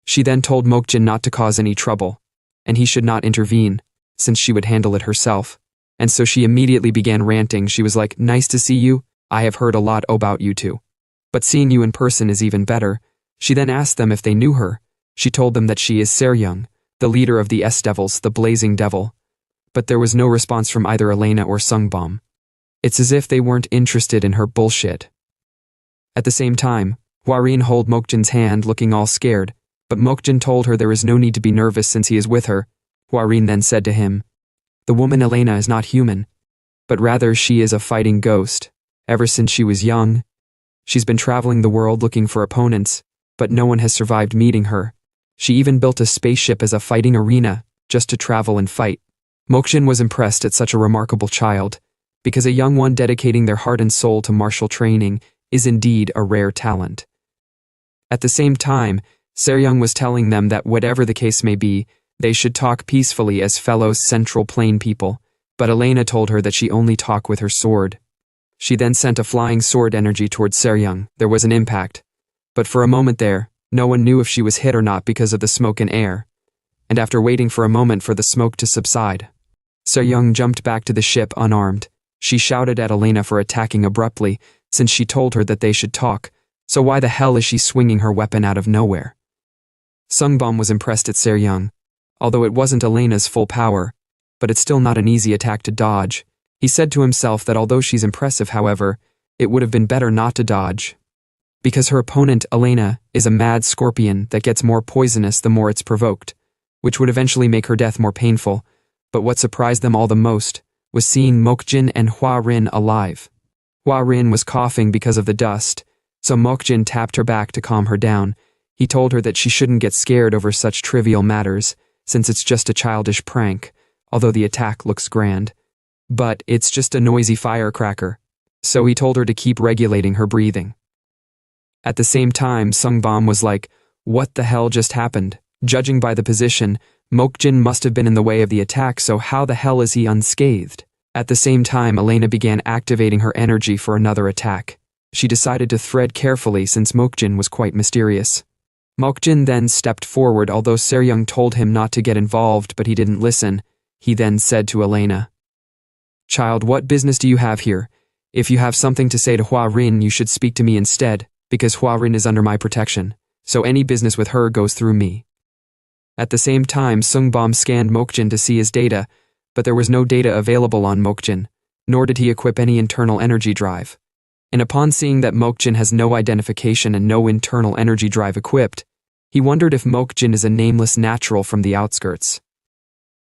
She then told Mokjin not to cause any trouble, and he should not intervene, since she would handle it herself. And so she immediately began ranting. She was like, "Nice to see you. I have heard a lot about you two. But seeing you in person is even better." She then asked them if they knew her. She told them that she is Seryung, the leader of the S-Devils, the Blazing Devil. But there was no response from either Elena or Sungbom. It's as if they weren't interested in her bullshit. At the same time, Hwarin held Mokjin's hand, looking all scared, but Mokjin told her there is no need to be nervous since he is with her. Hwarin then said to him, "The woman Elena is not human, but rather she is a fighting ghost. Ever since she was young, she's been traveling the world looking for opponents, but no one has survived meeting her. She even built a spaceship as a fighting arena, just to travel and fight." Mokjin was impressed at such a remarkable child, because a young one dedicating their heart and soul to martial training is indeed a rare talent. At the same time, Seryung was telling them that whatever the case may be, they should talk peacefully as fellow Central Plain people, but Elena told her that she only talk with her sword. She then sent a flying sword energy towards Seryung. There was an impact, but for a moment there, no one knew if she was hit or not because of the smoke and air. And after waiting for a moment for the smoke to subside, Seryung jumped back to the ship unarmed. She shouted at Elena for attacking abruptly, since she told her that they should talk, so why the hell is she swinging her weapon out of nowhere? Sungbom was impressed at Seryung, although it wasn't Elena's full power, but it's still not an easy attack to dodge. He said to himself that although she's impressive, however, it would have been better not to dodge, because her opponent, Elena, is a mad scorpion that gets more poisonous the more it's provoked, which would eventually make her death more painful. But what surprised them all the most was seeing Mokjin and Hwarin alive. Hwarin was coughing because of the dust, so Mokjin tapped her back to calm her down. He told her that she shouldn't get scared over such trivial matters, since it's just a childish prank, although the attack looks grand. But it's just a noisy firecracker, so he told her to keep regulating her breathing. At the same time, Sungbom was like, "What the hell just happened?" Judging by the position, Mokjin must have been in the way of the attack, so how the hell is he unscathed? At the same time, Elena began activating her energy for another attack. She decided to thread carefully since Mokjin was quite mysterious. Mokjin then stepped forward, although Seryung told him not to get involved, but he didn't listen. He then said to Elena, "Child, what business do you have here? If you have something to say to Hwarin, you should speak to me instead, because Hwarin is under my protection, so any business with her goes through me." At the same time, Sungbom scanned Mokjin to see his data, but there was no data available on Mokjin, nor did he equip any internal energy drive. And upon seeing that Mokjin has no identification and no internal energy drive equipped, he wondered if Mokjin is a nameless natural from the outskirts.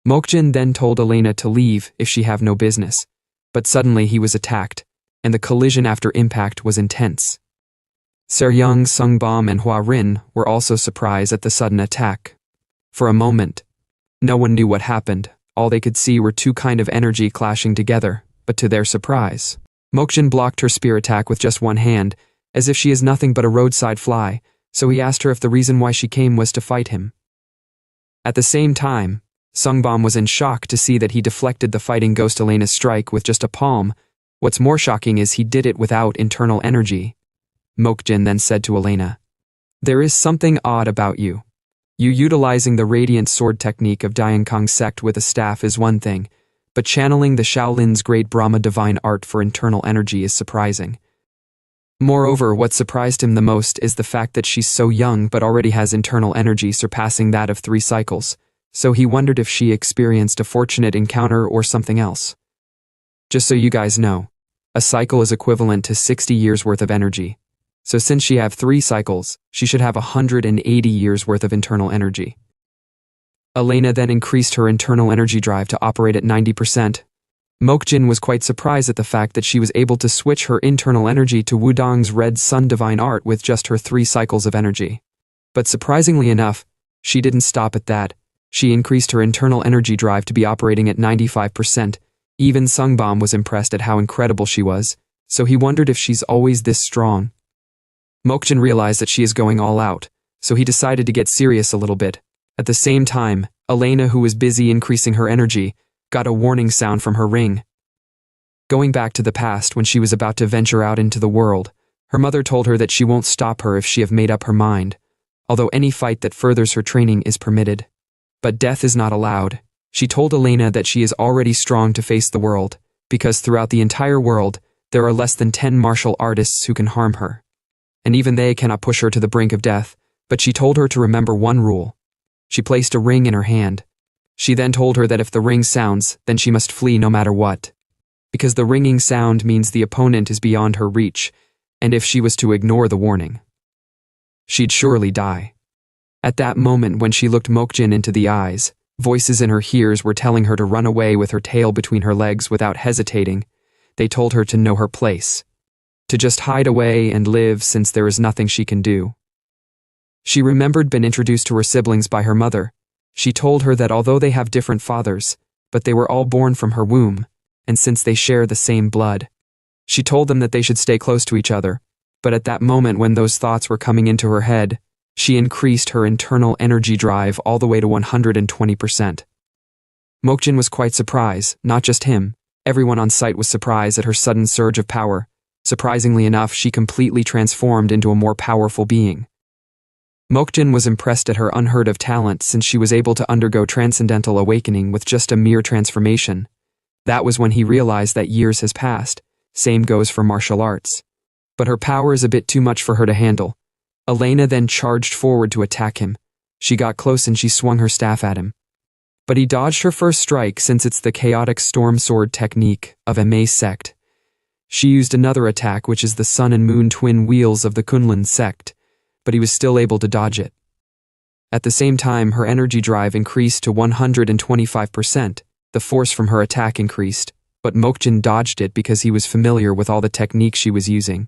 Mokjin then told Elena to leave if she have no business, but suddenly he was attacked, and the collision after impact was intense. Seryung, Sungbom, and Hwarin were also surprised at the sudden attack. For a moment, no one knew what happened. All they could see were two kinds of energy clashing together, but to their surprise, Mokjin blocked her spear attack with just one hand, as if she is nothing but a roadside fly, so he asked her if the reason why she came was to fight him. At the same time, Sungbom was in shock to see that he deflected the fighting ghost Elena's strike with just a palm. What's more shocking is he did it without internal energy. Mokjin then said to Elena, "There is something odd about you. You utilizing the radiant sword technique of Diankong sect with a staff is one thing, but channeling the Shaolin's great Brahma divine art for internal energy is surprising. Moreover, what surprised him the most is the fact that she's so young but already has internal energy surpassing that of 3 cycles, so he wondered if she experienced a fortunate encounter or something else. Just so you guys know, a cycle is equivalent to 60 years worth of energy. So since she have 3 cycles, she should have 180 years worth of internal energy. Elena then increased her internal energy drive to operate at 90%. Mokjin was quite surprised at the fact that she was able to switch her internal energy to Wudong's Red Sun Divine Art with just her 3 cycles of energy. But surprisingly enough, she didn't stop at that. She increased her internal energy drive to be operating at 95%. Even Sungbom was impressed at how incredible she was, so he wondered if she's always this strong. Mokjin realized that she is going all out, so he decided to get serious a little bit. At the same time, Elena, who was busy increasing her energy, got a warning sound from her ring. Going back to the past when she was about to venture out into the world, her mother told her that she won't stop her if she have made up her mind, although any fight that furthers her training is permitted. But death is not allowed. She told Elena that she is already strong to face the world, because throughout the entire world, there are less than 10 martial artists who can harm her. And even they cannot push her to the brink of death, but she told her to remember one rule. She placed a ring in her hand. She then told her that if the ring sounds, then she must flee no matter what. Because the ringing sound means the opponent is beyond her reach, and if she was to ignore the warning, she'd surely die. At that moment when she looked Mokjin into the eyes, voices in her ears were telling her to run away with her tail between her legs without hesitating. They told her to know her place, to just hide away and live since there is nothing she can do. She remembered being introduced to her siblings by her mother. She told her that although they have different fathers, but they were all born from her womb, and since they share the same blood. She told them that they should stay close to each other, but at that moment when those thoughts were coming into her head, she increased her internal energy drive all the way to 120%. Mokjin was quite surprised, not just him. Everyone on site was surprised at her sudden surge of power. Surprisingly enough, she completely transformed into a more powerful being. Mokjin was impressed at her unheard-of talent since she was able to undergo transcendental awakening with just a mere transformation. That was when he realized that years has passed. Same goes for martial arts. But her power is a bit too much for her to handle. Elena then charged forward to attack him. She got close and she swung her staff at him. But he dodged her first strike since it's the chaotic storm sword technique of Ma sect. She used another attack, which is the sun and moon twin wheels of the Kunlun sect, but he was still able to dodge it. At the same time, her energy drive increased to 125%. The force from her attack increased, but Mokjin dodged it because he was familiar with all the techniques she was using.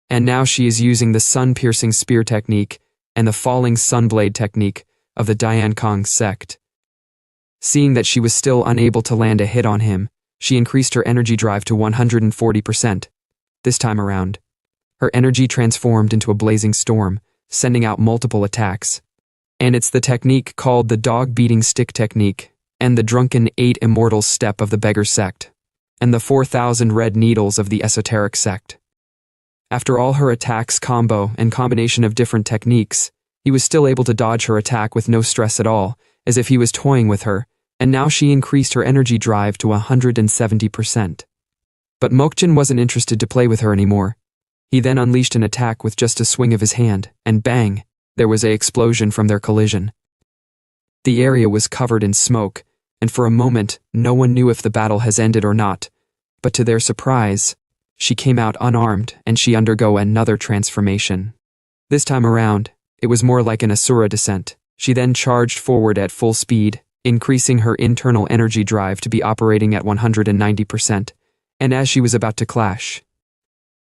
And now she is using the sun-piercing spear technique and the falling sunblade technique of the Dian Kong sect. Seeing that she was still unable to land a hit on him, she increased her energy drive to 140%. This time around, her energy transformed into a blazing storm, sending out multiple attacks. And it's the technique called the dog-beating stick technique, and the drunken 8 immortals step of the beggar sect, and the 4,000 red needles of the esoteric sect. After all her attacks combo and combination of different techniques, he was still able to dodge her attack with no stress at all, as if he was toying with her, and now she increased her energy drive to 170%. But Mokjin wasn't interested to play with her anymore. He then unleashed an attack with just a swing of his hand, and bang, there was an explosion from their collision. The area was covered in smoke, and for a moment, no one knew if the battle has ended or not. But to their surprise, she came out unarmed and she undergo another transformation. This time around, it was more like an Asura descent. She then charged forward at full speed, increasing her internal energy drive to be operating at 190%, and as she was about to clash,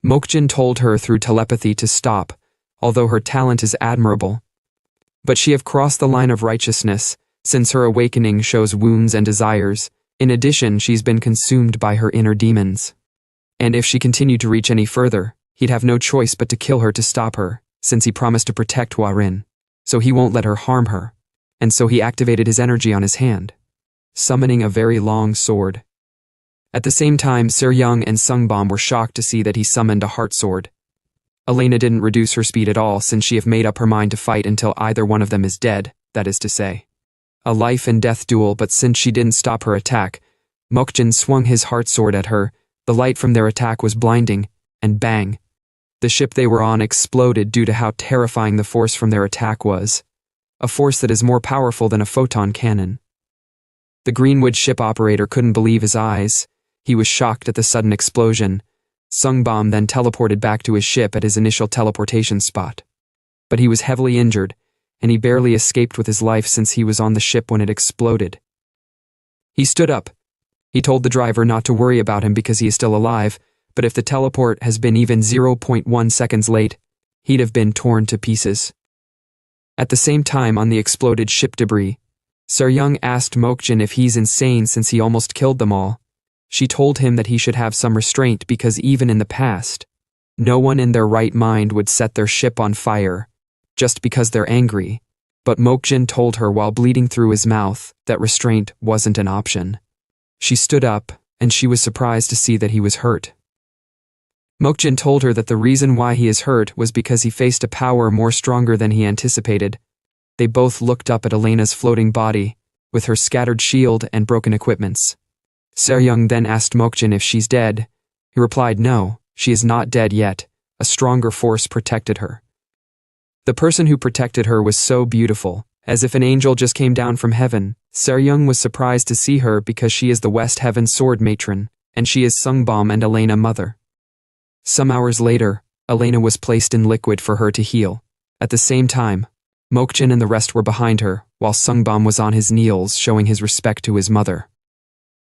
Mokjin told her through telepathy to stop, although her talent is admirable. But she have crossed the line of righteousness, since her awakening shows wounds and desires. In addition, she's been consumed by her inner demons. And if she continued to reach any further, he'd have no choice but to kill her to stop her, since he promised to protect Huarin. So he won't let her harm her. And so he activated his energy on his hand, summoning a very long sword. At the same time, Seryung and Sungbom were shocked to see that he summoned a heart sword. Elena didn't reduce her speed at all since she have made up her mind to fight until either one of them is dead, that is to say, a life and death duel. But since she didn't stop her attack, Mokjin swung his heart sword at her. The light from their attack was blinding, and bang, the ship they were on exploded due to how terrifying the force from their attack was, a force that is more powerful than a photon cannon. The Greenwood ship operator couldn't believe his eyes. He was shocked at the sudden explosion. Sungbom then teleported back to his ship at his initial teleportation spot. But he was heavily injured, and he barely escaped with his life since he was on the ship when it exploded. He stood up. He told the driver not to worry about him because he is still alive, but if the teleport has been even 0.1 seconds late, he'd have been torn to pieces. At the same time, on the exploded ship debris, Seryung asked Mokjin if he's insane since he almost killed them all. She told him that he should have some restraint because even in the past, no one in their right mind would set their ship on fire just because they're angry. But Mokjin told her while bleeding through his mouth that restraint wasn't an option. She stood up, and she was surprised to see that he was hurt. Mokjin told her that the reason why he is hurt was because he faced a power more stronger than he anticipated. They both looked up at Elena's floating body, with her scattered shield and broken equipments. Seryung then asked Mokjin if she's dead. He replied no, she is not dead yet. A stronger force protected her. The person who protected her was so beautiful, as if an angel just came down from heaven. Seryung was surprised to see her because she is the West Heaven Sword Matron, and she is Sungbom and Elena mother. Some hours later, Elena was placed in liquid for her to heal. At the same time, Mokjin and the rest were behind her, while Sungbom was on his knees showing his respect to his mother.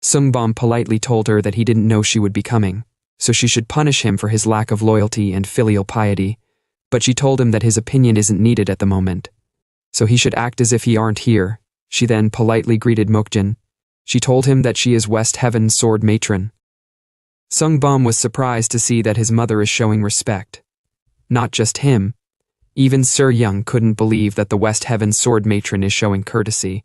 Sungbom politely told her that he didn't know she would be coming, so she should punish him for his lack of loyalty and filial piety, but she told him that his opinion isn't needed at the moment, so he should act as if he aren't here. She then politely greeted Mokjin. She told him that she is West Heaven Sword Matron. Sungbom was surprised to see that his mother is showing respect. Not just him. Even Seryung couldn't believe that the West Heaven Sword Matron is showing courtesy.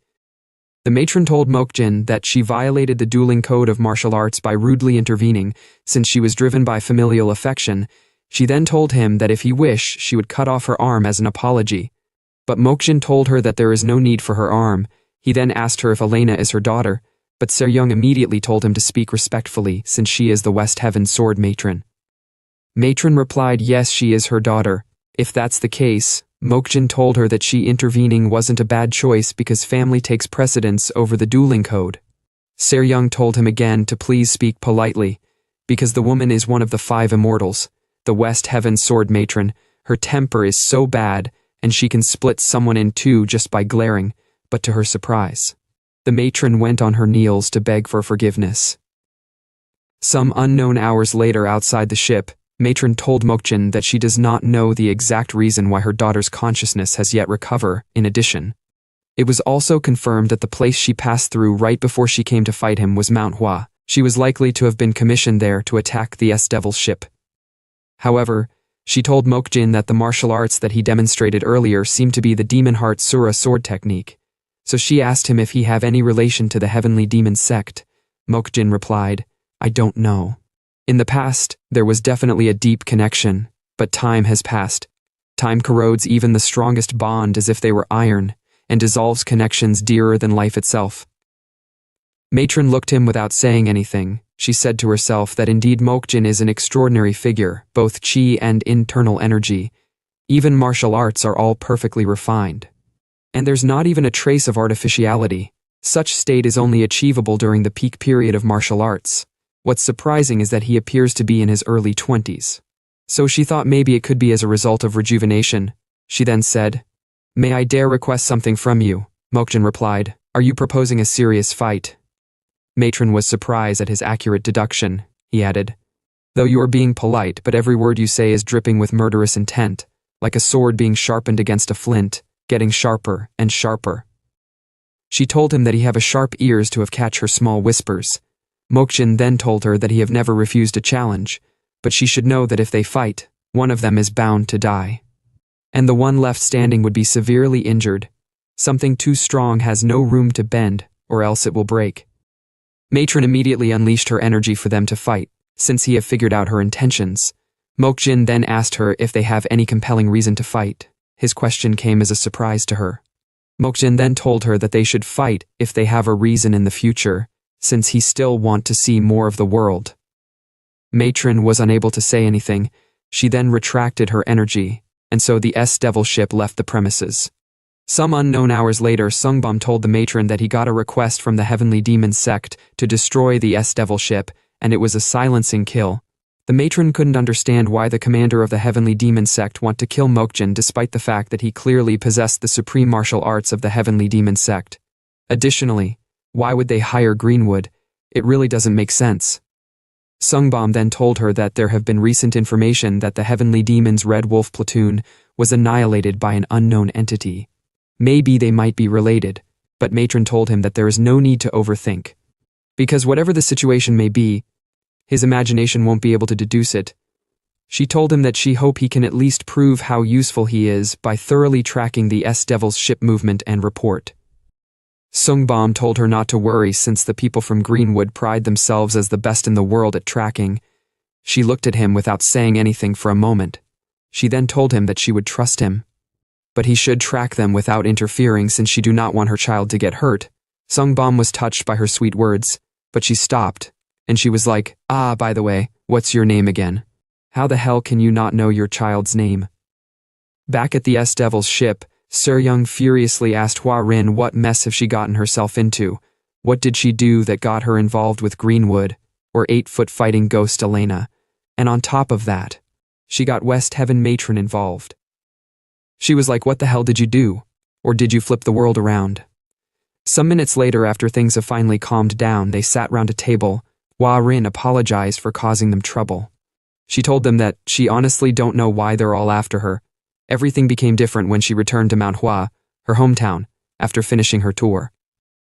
The matron told Mokjin that she violated the dueling code of martial arts by rudely intervening, since she was driven by familial affection. She then told him that if he wished, she would cut off her arm as an apology. But Mokjin told her that there is no need for her arm. He then asked her if Elena is her daughter, but Seryung immediately told him to speak respectfully since she is the West Heaven Sword Matron. Matron replied yes, she is her daughter. If that's the case, Mokjin told her that she intervening wasn't a bad choice because family takes precedence over the dueling code. Seryung told him again to please speak politely, because the woman is one of the 5 immortals, the West Heaven Sword Matron. Her temper is so bad, and she can split someone in 2 just by glaring, but to her surprise, the matron went on her knees to beg for forgiveness. Some unknown hours later outside the ship, Matron told Mokjin that she does not know the exact reason why her daughter's consciousness has yet recovered. In addition, it was also confirmed that the place she passed through right before she came to fight him was Mount Hua. She was likely to have been commissioned there to attack the S-Devil's ship. However, she told Mokjin that the martial arts that he demonstrated earlier seemed to be the Demon Heart Sura sword technique, so she asked him if he have any relation to the Heavenly Demon sect. Mokjin replied, I don't know. In the past, there was definitely a deep connection, but time has passed. Time corrodes even the strongest bond as if they were iron, and dissolves connections dearer than life itself. Matron looked him without saying anything. She said to herself that indeed Mokjin is an extraordinary figure, both chi and internal energy. Even martial arts are all perfectly refined. And there's not even a trace of artificiality. Such state is only achievable during the peak period of martial arts. What's surprising is that he appears to be in his early 20s. So she thought maybe it could be as a result of rejuvenation. She then said, May I dare request something from you? Mokjin replied, Are you proposing a serious fight? Matron was surprised at his accurate deduction. He added, Though you are being polite, but every word you say is dripping with murderous intent, like a sword being sharpened against a flint, getting sharper and sharper. She told him that he have a sharp ears to have catch her small whispers. Mokjin then told her that he have never refused a challenge, but she should know that if they fight, one of them is bound to die. And the one left standing would be severely injured. Something too strong has no room to bend, or else it will break. Matron immediately unleashed her energy for them to fight, since he had figured out her intentions. Mokjin then asked her if they have any compelling reason to fight. His question came as a surprise to her. Mokjin then told her that they should fight if they have a reason in the future, since he still want to see more of the world. Matron was unable to say anything. She then retracted her energy, and so the S-Devil ship left the premises. Some unknown hours later, Sungbom told the matron that he got a request from the Heavenly Demon sect to destroy the S-Devil ship, and it was a silencing kill. The matron couldn't understand why the commander of the heavenly demon sect want to kill Mokjin despite the fact that he clearly possessed the supreme martial arts of the heavenly demon sect. Additionally, why would they hire Greenwood? It really doesn't make sense. Sungbom then told her that there have been recent information that the heavenly demon's Red Wolf platoon was annihilated by an unknown entity. Maybe they might be related, but matron told him that there is no need to overthink. Because whatever the situation may be, his imagination won't be able to deduce it. She told him that she hopes he can at least prove how useful he is by thoroughly tracking the S-Devil's ship movement and report. Sungbom told her not to worry since the people from Greenwood pride themselves as the best in the world at tracking. She looked at him without saying anything for a moment. She then told him that she would trust him. But he should track them without interfering since she do not want her child to get hurt. Sungbom was touched by her sweet words, but she stopped. And she was like, by the way, what's your name again? How the hell can you not know your child's name? Back at the S-Devil's ship, Seryung furiously asked Hua Rin what mess have she gotten herself into. What did she do that got her involved with Greenwood, or 8-foot fighting ghost Elena? And on top of that, she got West Heaven matron involved. She was like, what the hell did you do? Or did you flip the world around? Some minutes later, after things have finally calmed down, they sat round a table. Hua Rin apologized for causing them trouble. She told them that she honestly don't know why they're all after her. Everything became different when she returned to Mount Hua, her hometown, after finishing her tour.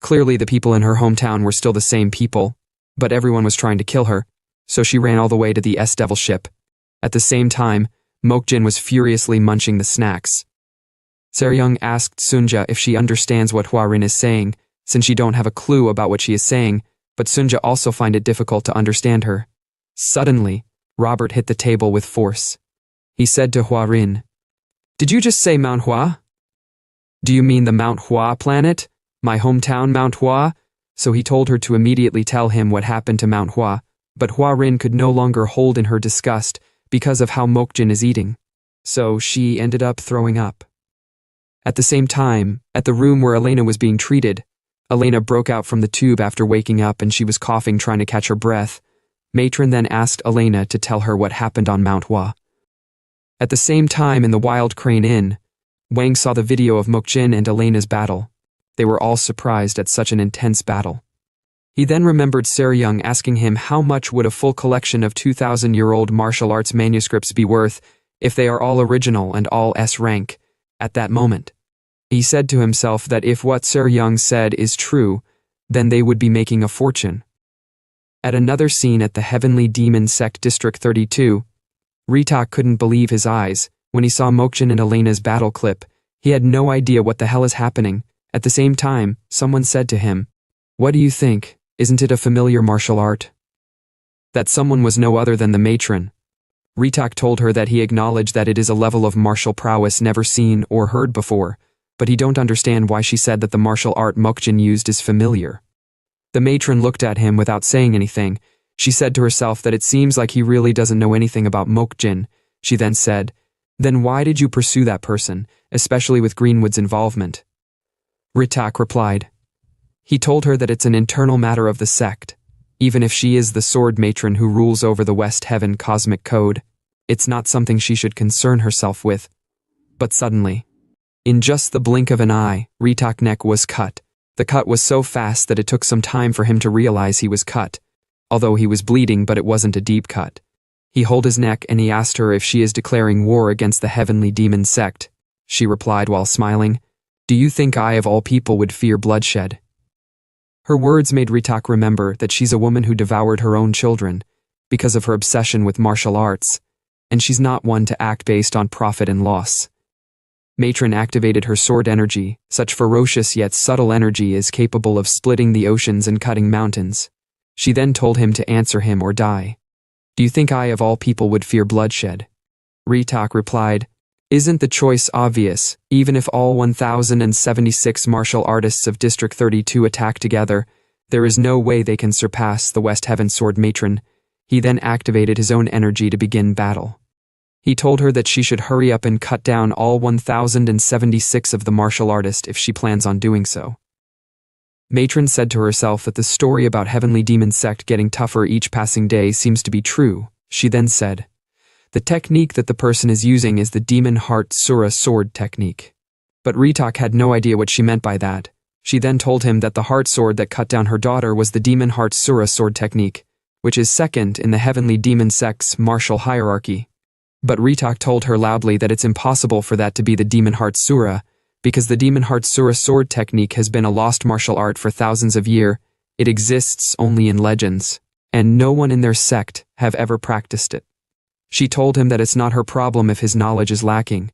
Clearly the people in her hometown were still the same people, but everyone was trying to kill her, so she ran all the way to the S-Devil ship. At the same time, Mokjin was furiously munching the snacks. Seryung asked Sunja if she understands what Hua Rin is saying, since she don't have a clue about what she is saying, but Sunja also find it difficult to understand her. Suddenly, Robert hit the table with force. He said to Hua Rin, "Did you just say Mount Hua? Do you mean the Mount Hua planet? My hometown Mount Hua?" So he told her to immediately tell him what happened to Mount Hua, but Hua Rin could no longer hold in her disgust because of how Mokjin is eating. So she ended up throwing up. At the same time, at the room where Elena was being treated, Elena broke out from the tube after waking up and she was coughing trying to catch her breath. Matron then asked Elena to tell her what happened on Mount Hua. At the same time in the Wild Crane Inn, Wang saw the video of Mokjin and Elena's battle. They were all surprised at such an intense battle. He then remembered Seryung asking him how much would a full collection of 2,000-year-old martial arts manuscripts be worth if they are all original and all S rank. At that moment, he said to himself that if what Seryung said is true, then they would be making a fortune. At another scene at the Heavenly Demon Sect District 32, Ritak couldn't believe his eyes when he saw Mokjin and Elena's battle clip. He had no idea what the hell is happening. At the same time, someone said to him, "What do you think? Isn't it a familiar martial art?" That someone was no other than the matron. Ritak told her that he acknowledged that it is a level of martial prowess never seen or heard before, but he don't understand why she said that the martial art Mokjin used is familiar. The matron looked at him without saying anything. She said to herself that it seems like he really doesn't know anything about Mokjin. She then said, "Then why did you pursue that person, especially with Greenwood's involvement?" Ritak replied. He told her that it's an internal matter of the sect. Even if she is the sword matron who rules over the West Heaven cosmic code, it's not something she should concern herself with. But suddenly, in just the blink of an eye, Ritak's neck was cut. The cut was so fast that it took some time for him to realize he was cut. Although he was bleeding, but it wasn't a deep cut. He held his neck and he asked her if she is declaring war against the Heavenly Demon Sect. She replied while smiling, "Do you think I of all people would fear bloodshed?" Her words made Ritak remember that she's a woman who devoured her own children because of her obsession with martial arts, and she's not one to act based on profit and loss. Matron activated her sword energy. Such ferocious yet subtle energy is capable of splitting the oceans and cutting mountains. She then told him to answer him or die. "Do you think I of all people would fear bloodshed?" Ritak replied, "Isn't the choice obvious? Even if all 1,076 martial artists of District 32 attack together, there is no way they can surpass the West Heaven Sword Matron." He then activated his own energy to begin battle. He told her that she should hurry up and cut down all 1,076 of the martial artists if she plans on doing so. Matron said to herself that the story about Heavenly Demon Sect getting tougher each passing day seems to be true, She then said, "The technique that the person is using is the Demon Heart Sura sword technique." But Ritak had no idea what she meant by that. She then told him that the heart sword that cut down her daughter was the Demon Heart Sura sword technique, which is second in the heavenly demon sect's martial hierarchy. But Ritak told her loudly that it's impossible for that to be the Demon Heart Sura, because the Demon Heart Sura sword technique has been a lost martial art for thousands of years. It exists only in legends, and no one in their sect have ever practiced it. She told him that it's not her problem if his knowledge is lacking,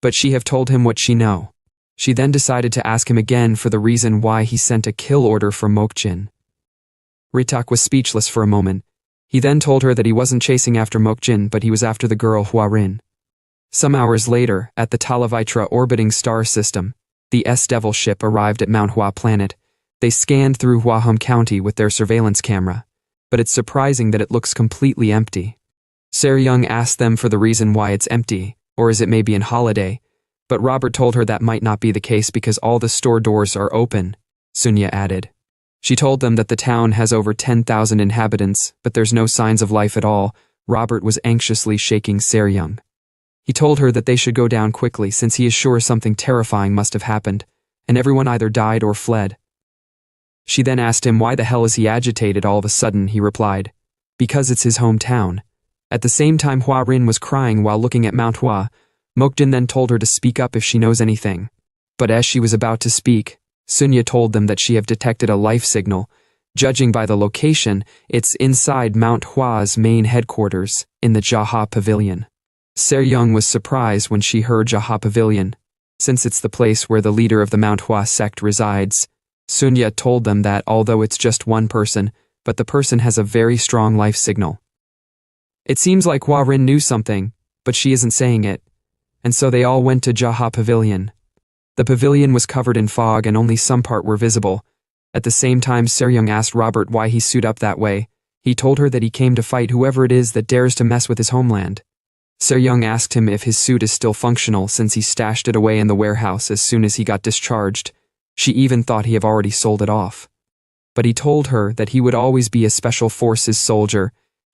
but she have told him what she know. She then decided to ask him again for the reason why he sent a kill order for Mokjin. Ritak was speechless for a moment. He then told her that he wasn't chasing after Mokjin, but he was after the girl Huarin. Some hours later, at the Talavitra orbiting star system, the S-Devil ship arrived at Mount Hua planet. They scanned through Huahum County with their surveillance camera, but it's surprising that it looks completely empty. Seryung asked them for the reason why it's empty, or is it maybe in holiday, but Robert told her that might not be the case because all the store doors are open, Sunya added. She told them that the town has over 10,000 inhabitants, but there's no signs of life at all. Robert was anxiously shaking Seryung. He told her that they should go down quickly since he is sure something terrifying must have happened, and everyone either died or fled. She then asked him why the hell is he agitated all of a sudden. He replied, "Because it's his hometown." At the same time Huarin was crying while looking at Mount Hua. Mokjin then told her to speak up if she knows anything. But as she was about to speak, Sunya told them that she have detected a life signal. Judging by the location, it's inside Mount Hua's main headquarters, in the Jaha Pavilion. Seryung was surprised when she heard Jaha Pavilion, since it's the place where the leader of the Mount Hua sect resides. Sunya told them that although it's just one person, but the person has a very strong life signal. It seems like Huarin knew something, but she isn't saying it, and so they all went to Jaha Pavilion. The pavilion was covered in fog and only some part were visible. At the same time Seryung asked Robert why he suited up that way. He told her that he came to fight whoever it is that dares to mess with his homeland. Seryung asked him if his suit is still functional since he stashed it away in the warehouse as soon as he got discharged. She even thought he had already sold it off. But he told her that he would always be a special forces soldier,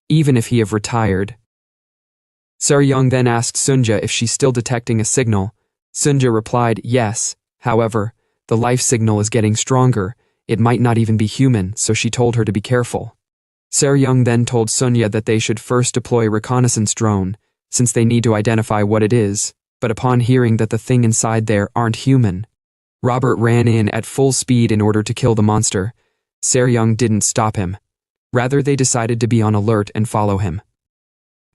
even if he have retired. Seryung then asked Sunja if she's still detecting a signal. Sunja replied, yes, however, the life signal is getting stronger, it might not even be human, so she told her to be careful. Seryung then told Sunya that they should first deploy a reconnaissance drone, since they need to identify what it is, but upon hearing that the thing inside there aren't human, Robert ran in at full speed in order to kill the monster. Seryung didn't stop him. Rather, they decided to be on alert and follow him.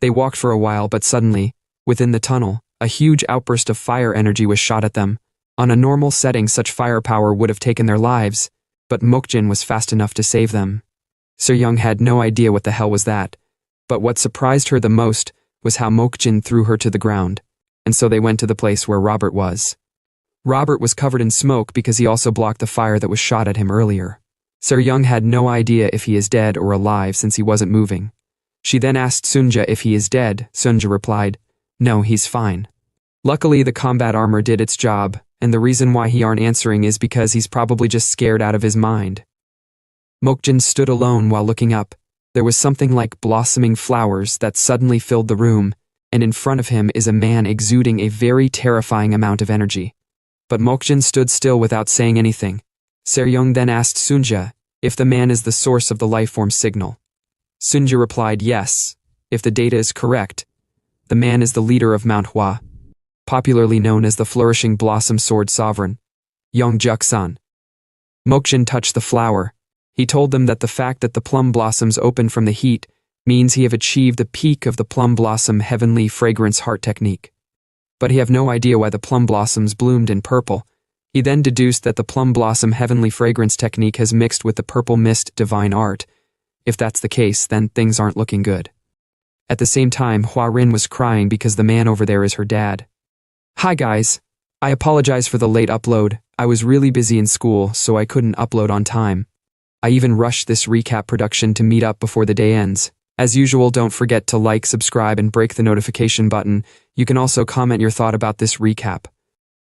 They walked for a while, but suddenly, within the tunnel, a huge outburst of fire energy was shot at them. On a normal setting, such firepower would have taken their lives, but Mokjin was fast enough to save them. Seryung had no idea what the hell was that, but what surprised her the most was how Mokjin threw her to the ground, and so they went to the place where Robert was. Robert was covered in smoke because he also blocked the fire that was shot at him earlier. Seryung had no idea if he is dead or alive since he wasn't moving. She then asked Sunja if he is dead. Sunja replied, no, he's fine. Luckily, the combat armor did its job, and the reason why he aren't answering is because he's probably just scared out of his mind. Mokjin stood alone while looking up. There was something like blossoming flowers that suddenly filled the room, and in front of him is a man exuding a very terrifying amount of energy. But Mokjin stood still without saying anything. Seryung then asked Sunja if the man is the source of the lifeform signal. Sunja replied yes, if the data is correct. The man is the leader of Mount Hua, popularly known as the Flourishing Blossom Sword Sovereign, Yongjuk-san. Mokjin touched the flower. He told them that the fact that the plum blossoms open from the heat means he have achieved the peak of the plum blossom heavenly fragrance heart technique. But he have no idea why the plum blossoms bloomed in purple. He then deduced that the plum blossom heavenly fragrance technique has mixed with the purple mist divine art. If that's the case, then things aren't looking good. At the same time, Huarin was crying because the man over there is her dad. Hi guys. I apologize for the late upload. I was really busy in school, so I couldn't upload on time. I even rushed this recap production to meet up before the day ends. As usual, don't forget to like, subscribe, and break the notification button. You can also comment your thought about this recap.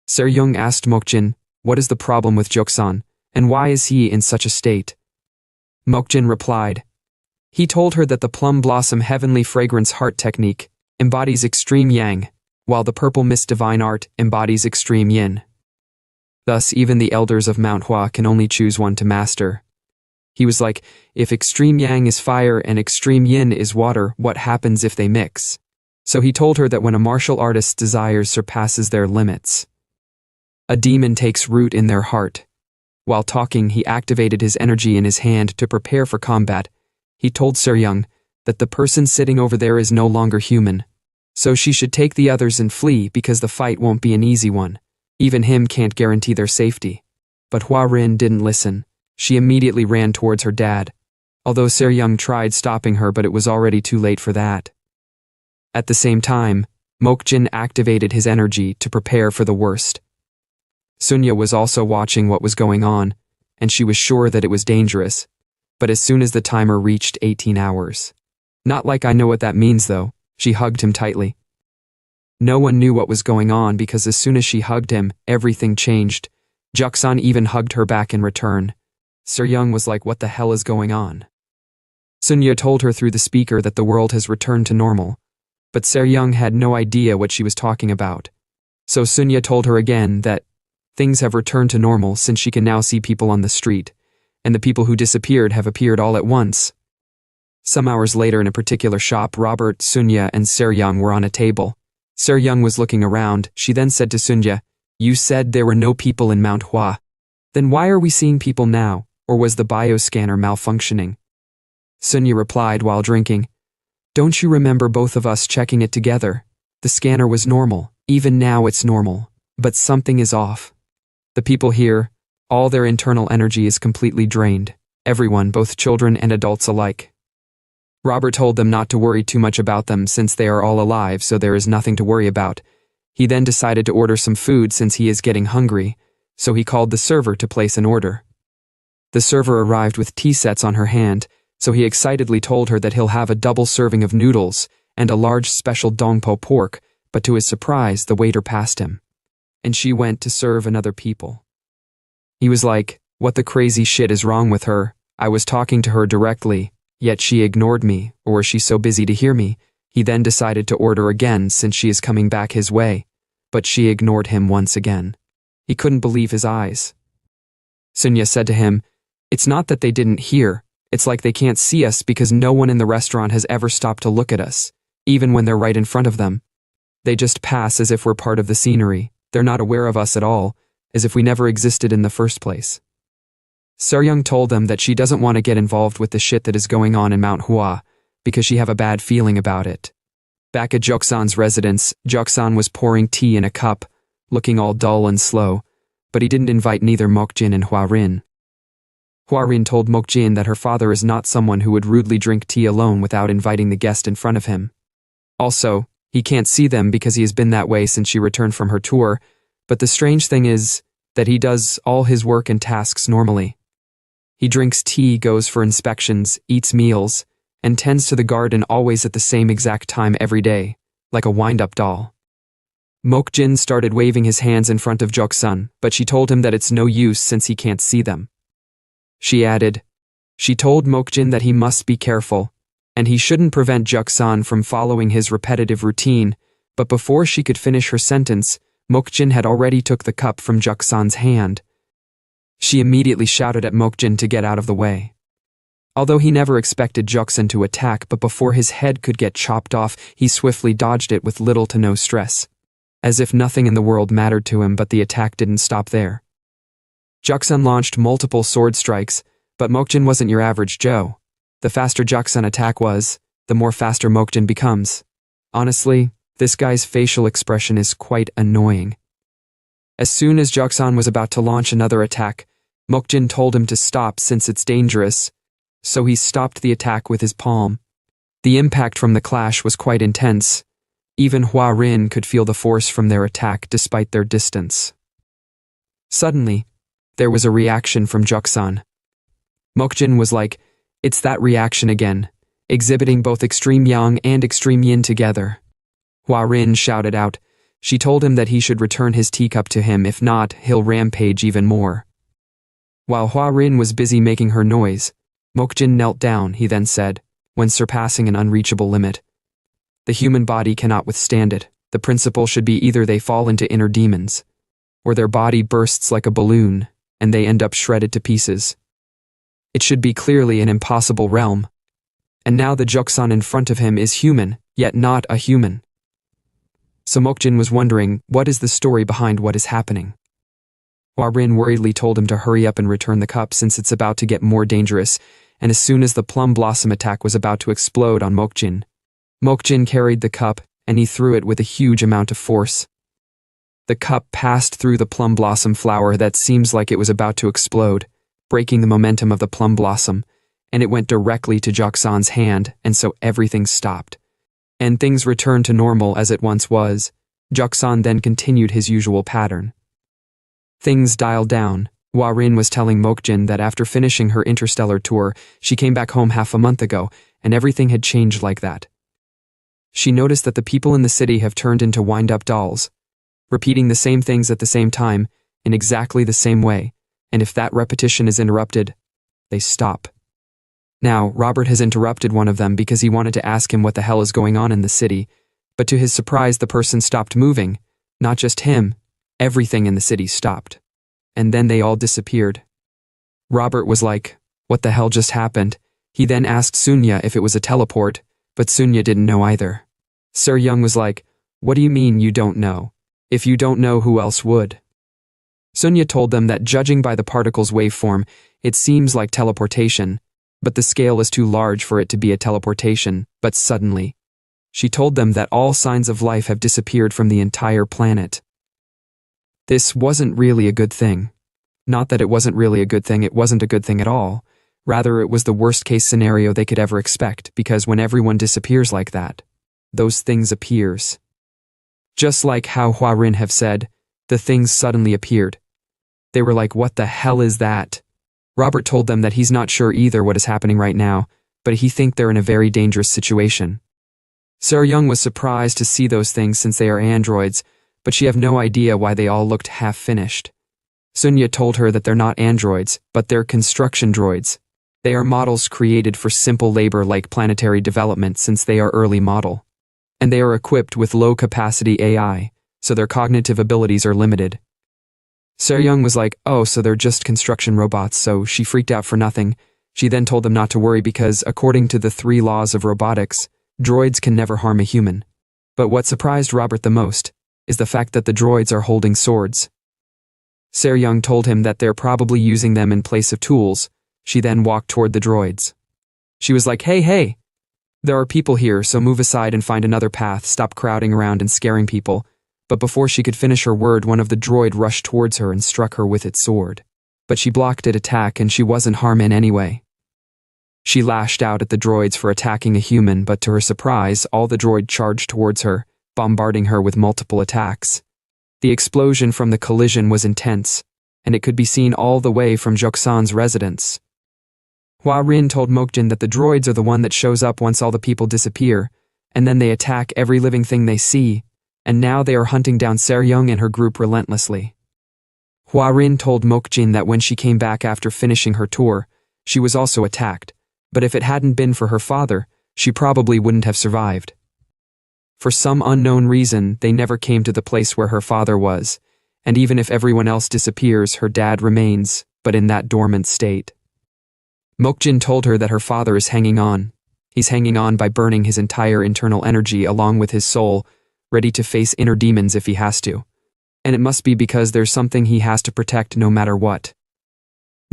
Seryung asked Mokjin, what is the problem with Joksan, and why is he in such a state? Mokjin replied, He told her that the plum blossom heavenly fragrance heart technique embodies extreme yang, while the purple mist divine art embodies extreme yin. Thus, even the elders of Mount Hua can only choose one to master. He was like, if extreme yang is fire and extreme yin is water, what happens if they mix? So he told her that when a martial artist's desires surpasses their limits, a demon takes root in their heart. While talking, he activated his energy in his hand to prepare for combat. He told Seryung that the person sitting over there is no longer human, so she should take the others and flee because the fight won't be an easy one. Even him can't guarantee their safety. But Hua Rin didn't listen. She immediately ran towards her dad, although Seryung tried stopping her, but it was already too late for that. At the same time, Mokjin activated his energy to prepare for the worst. Sunya was also watching what was going on, and she was sure that it was dangerous, but as soon as the timer reached 18 hours. Not like I know what that means though, she hugged him tightly. No one knew what was going on because as soon as she hugged him, everything changed. Juksan even hugged her back in return. Seryung was like, what the hell is going on? Sunya told her through the speaker that the world has returned to normal, but Seryung had no idea what she was talking about. So Sunya told her again that things have returned to normal since she can now see people on the street, and the people who disappeared have appeared all at once. Some hours later in a particular shop, Robert, Sunya, and Seryung were on a table. Seryung was looking around. She then said to Sunya, "You said there were no people in Mount Hua. Then why are we seeing people now? Or was the bioscanner malfunctioning?" Sunya replied while drinking, "Don't you remember both of us checking it together? The scanner was normal. Even now it's normal. But something is off. The people here, all their internal energy is completely drained. Everyone, both children and adults alike." Robert told them not to worry too much about them since they are all alive, so there is nothing to worry about. He then decided to order some food since he is getting hungry, so he called the server to place an order. The server arrived with tea sets on her hand, so he excitedly told her that he'll have a double serving of noodles and a large special dongpo pork, but to his surprise, the waiter passed him, and she went to serve another people. He was like, what the crazy shit is wrong with her? I was talking to her directly, yet she ignored me, or was she so busy to hear me? He then decided to order again since she is coming back his way, but she ignored him once again. He couldn't believe his eyes. Sunya said to him, "It's not that they didn't hear, it's like they can't see us because no one in the restaurant has ever stopped to look at us, even when they're right in front of them. They just pass as if we're part of the scenery. They're not aware of us at all, as if we never existed in the first place." Seryung told them that she doesn't want to get involved with the shit that is going on in Mount Hua, because she have a bad feeling about it. Back at Joksan's residence, Joksan was pouring tea in a cup, looking all dull and slow, but he didn't invite neither Mokjin and Hua Rin. Hua Rin told Mokjin that her father is not someone who would rudely drink tea alone without inviting the guest in front of him. Also, he can't see them because he has been that way since she returned from her tour, but the strange thing is that he does all his work and tasks normally. He drinks tea, goes for inspections, eats meals, and tends to the garden always at the same exact time every day, like a wind-up doll. Mokjin started waving his hands in front of Joksan, but she told him that it's no use since he can't see them. She added, she told Mokjin that he must be careful, and he shouldn't prevent Joksan from following his repetitive routine, but before she could finish her sentence, Mokjin had already took the cup from Joksan's hand. She immediately shouted at Mokjin to get out of the way. Although he never expected Joksan to attack, but before his head could get chopped off, he swiftly dodged it with little to no stress, as if nothing in the world mattered to him, but the attack didn't stop there. Joksan launched multiple sword strikes, but Mokjin wasn't your average Joe. The faster Joksan attack was, the more faster Mokjin becomes. Honestly, this guy's facial expression is quite annoying. As soon as Joksan was about to launch another attack, Mokjin told him to stop since it's dangerous, so he stopped the attack with his palm. The impact from the clash was quite intense. Even Hua Rin could feel the force from their attack despite their distance. Suddenly, there was a reaction from Joksan. Mokjin was like, it's that reaction again, exhibiting both extreme yang and extreme yin together. Hua Rin shouted out. She told him that he should return his teacup to him, if not, he'll rampage even more. While Hua Rin was busy making her noise, Mokjin knelt down. He then said, when surpassing an unreachable limit. The human body cannot withstand it. The principle should be either they fall into inner demons, or their body bursts like a balloon, and they end up shredded to pieces. It should be clearly an impossible realm. And now the Joksan in front of him is human, yet not a human. So Mokjin was wondering, what is the story behind what is happening? Hua-Rin worriedly told him to hurry up and return the cup since it's about to get more dangerous, and as soon as the plum blossom attack was about to explode on Mokjin, Mokjin carried the cup, and he threw it with a huge amount of force. The cup passed through the plum blossom flower that seems like it was about to explode, breaking the momentum of the plum blossom, and it went directly to Joksan's hand, and so everything stopped. And things returned to normal as it once was. Joksan then continued his usual pattern. Things dialed down. Hua-Rin was telling Mokjin that after finishing her interstellar tour, she came back home half a month ago, and everything had changed like that. She noticed that the people in the city have turned into wind-up dolls, repeating the same things at the same time, in exactly the same way, and if that repetition is interrupted, they stop. Now, Robert has interrupted one of them because he wanted to ask him what the hell is going on in the city, but to his surprise the person stopped moving. Not just him, everything in the city stopped. And then they all disappeared. Robert was like, what the hell just happened? He then asked Sunya if it was a teleport, but Sunya didn't know either. Sir Young was like, what do you mean you don't know? If you don't know, who else would? Sunya told them that judging by the particle's waveform, it seems like teleportation, but the scale is too large for it to be a teleportation. But suddenly, she told them that all signs of life have disappeared from the entire planet. This wasn't really a good thing. Not that it wasn't really a good thing, it wasn't a good thing at all. Rather, it was the worst-case scenario they could ever expect, because when everyone disappears like that, those things appears. Just like how Hua-Rin have said, the things suddenly appeared. They were like, what the hell is that? Robert told them that he's not sure either what is happening right now, but he think they're in a very dangerous situation. Sir Young was surprised to see those things since they are androids, but she have no idea why they all looked half-finished. Sunya told her that they're not androids, but they're construction droids. They are models created for simple labor like planetary development since they are early model. And they are equipped with low-capacity AI, so their cognitive abilities are limited. Sir Young was like, oh, so they're just construction robots, so she freaked out for nothing. She then told them not to worry because, according to the 3 laws of robotics, droids can never harm a human. But what surprised Robert the most is the fact that the droids are holding swords. Sir Young told him that they're probably using them in place of tools. She then walked toward the droids. She was like, hey, there are people here, so move aside and find another path, stop crowding around and scaring people. But before she could finish her word, one of the droid rushed towards her and struck her with its sword. But she blocked its attack and she wasn't harmed in any way. She lashed out at the droids for attacking a human, but to her surprise, all the droid charged towards her, bombarding her with multiple attacks. The explosion from the collision was intense, and it could be seen all the way from Joksan's residence. Hua-Rin told Mokjin that the droids are the one that shows up once all the people disappear, and then they attack every living thing they see, and now they are hunting down Sir Young and her group relentlessly. Hua-Rin told Mokjin that when she came back after finishing her tour, she was also attacked, but if it hadn't been for her father, she probably wouldn't have survived. For some unknown reason, they never came to the place where her father was, and even if everyone else disappears, her dad remains, but in that dormant state. Mokjin told her that her father is hanging on. He's hanging on by burning his entire internal energy along with his soul, ready to face inner demons if he has to. And it must be because there's something he has to protect no matter what.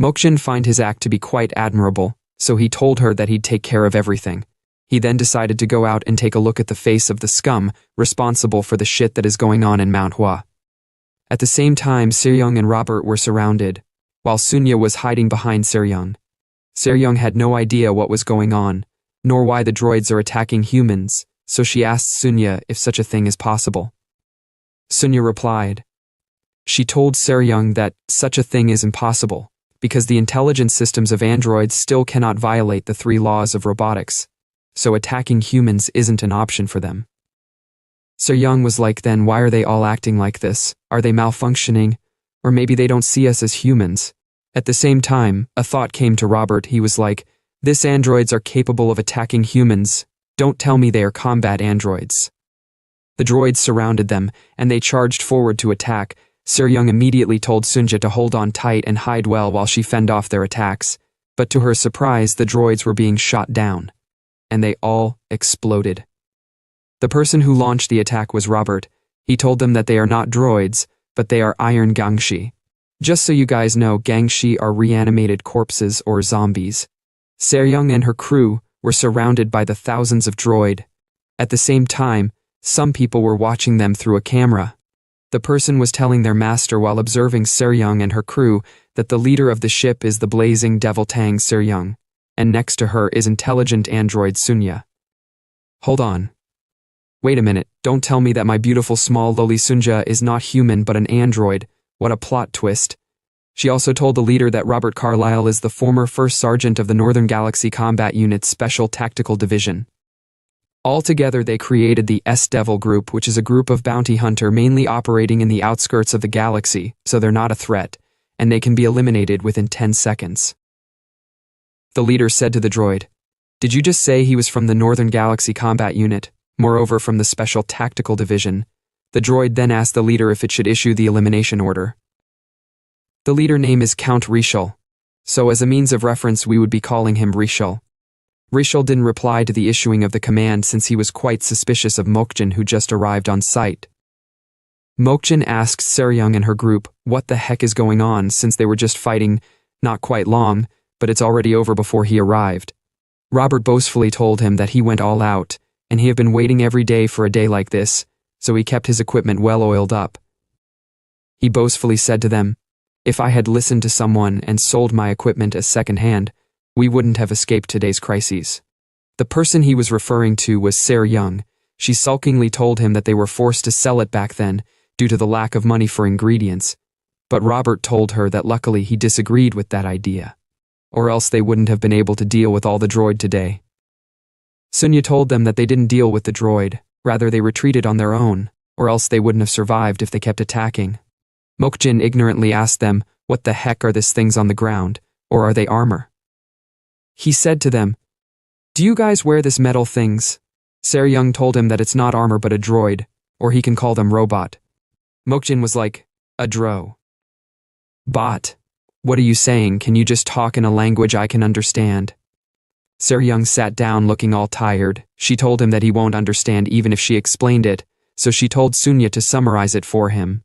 Mokjin find his act to be quite admirable, so he told her that he'd take care of everything. He then decided to go out and take a look at the face of the scum responsible for the shit that is going on in Mount Hua. At the same time, Sir Young and Robert were surrounded, while Sunya was hiding behind Sir Young. Sir Young had no idea what was going on, nor why the droids are attacking humans, so she asked Sunya if such a thing is possible. Sunya replied. She told Sir Young that such a thing is impossible, because the intelligence systems of androids still cannot violate the 3 laws of robotics, so attacking humans isn't an option for them. Sir Young was like, then why are they all acting like this? Are they malfunctioning? Or maybe they don't see us as humans? At the same time, a thought came to Robert. He was like, This androids are capable of attacking humans. Don't tell me they are combat androids. The droids surrounded them, and they charged forward to attack. Seryung immediately told Sunja to hold on tight and hide well while she fended off their attacks. But to her surprise, the droids were being shot down. And they all exploded. The person who launched the attack was Robert. He told them that they are not droids, but they are iron gangshi. Just so you guys know, gangshi are reanimated corpses or zombies. Seryung and her crew were surrounded by the thousands of droid. At the same time, some people were watching them through a camera. The person was telling their master while observing Seryung and her crew that the leader of the ship is the blazing devil Tang Seryung, and next to her is intelligent android Sunya. Hold on. Wait a minute, don't tell me that my beautiful small lowly Sunja is not human but an android. What a plot twist. She also told the leader that Robert Carlyle is the former first sergeant of the Northern Galaxy Combat Unit's Special Tactical Division. Altogether, they created the S-Devil Group, which is a group of bounty hunter mainly operating in the outskirts of the galaxy, so they're not a threat, and they can be eliminated within 10 seconds. The leader said to the droid, "Did you just say he was from the Northern Galaxy Combat Unit, moreover from the Special Tactical Division?" The droid then asked the leader if it should issue the elimination order. The leader name is Count Rishal, so as a means of reference we would be calling him Rishal. Rishal didn't reply to the issuing of the command since he was quite suspicious of Mokjin, who just arrived on site. Mokjin asked Seryung and her group what the heck is going on since they were just fighting not quite long, but it's already over before he arrived. Robert boastfully told him that he went all out, and he had been waiting every day for a day like this, so he kept his equipment well oiled up. He boastfully said to them, "If I had listened to someone and sold my equipment as second-hand, we wouldn't have escaped today's crises." The person he was referring to was Seryung. She sulkingly told him that they were forced to sell it back then due to the lack of money for ingredients, but Robert told her that luckily he disagreed with that idea, or else they wouldn't have been able to deal with all the droid today. Sunya told them that they didn't deal with the droid, rather they retreated on their own, or else they wouldn't have survived if they kept attacking. Mokjin ignorantly asked them, "What the heck are these things on the ground, or are they armor?" He said to them, "Do you guys wear this metal things?" Seryung told him that it's not armor but a droid, or he can call them robot. Mokjin was like, "A dro. Bot. What are you saying? Can you just talk in a language I can understand?" Seryung sat down looking all tired. She told him that he won't understand even if she explained it, so she told Sunya to summarize it for him.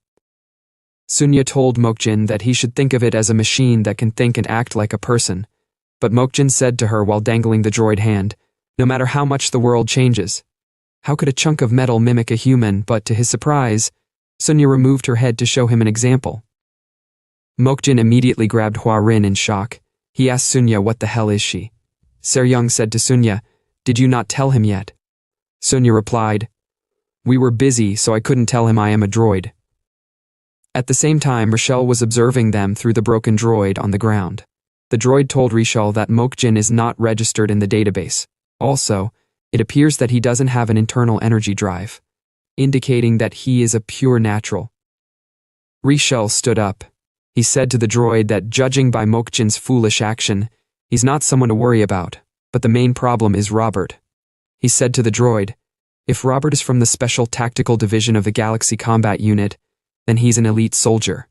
Sunya told Mokjin that he should think of it as a machine that can think and act like a person. But Mokjin said to her while dangling the droid hand, "No matter how much the world changes, how could a chunk of metal mimic a human?" But to his surprise, Sunya removed her head to show him an example. Mokjin immediately grabbed Hua Rin in shock. He asked Sunya, "What the hell is she?" Seryung said to Sunya, "Did you not tell him yet?" Sunya replied, "We were busy, so I couldn't tell him I am a droid." At the same time, Rishal was observing them through the broken droid on the ground. The droid told Rishal that Mokjin is not registered in the database. Also, it appears that he doesn't have an internal energy drive, indicating that he is a pure natural. Rishal stood up. He said to the droid that judging by Mokjin's foolish action, he's not someone to worry about, but the main problem is Robert. He said to the droid, "If Robert is from the Special Tactical Division of the Galaxy Combat Unit, then he's an elite soldier.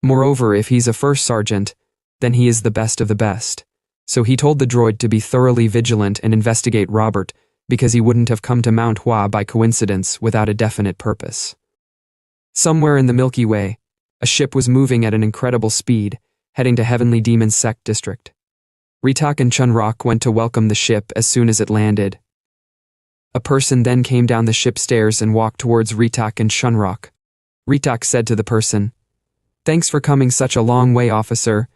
Moreover, if he's a first sergeant, then he is the best of the best." So he told the droid to be thoroughly vigilant and investigate Robert, because he wouldn't have come to Mount Hua by coincidence without a definite purpose. Somewhere in the Milky Way, a ship was moving at an incredible speed, heading to Heavenly Demon Sect District. Ritak and Chunrock went to welcome the ship as soon as it landed. A person then came down the ship stairs and walked towards Ritak and Chunrock. Ritak said to the person, "Thanks for coming such a long way, officer."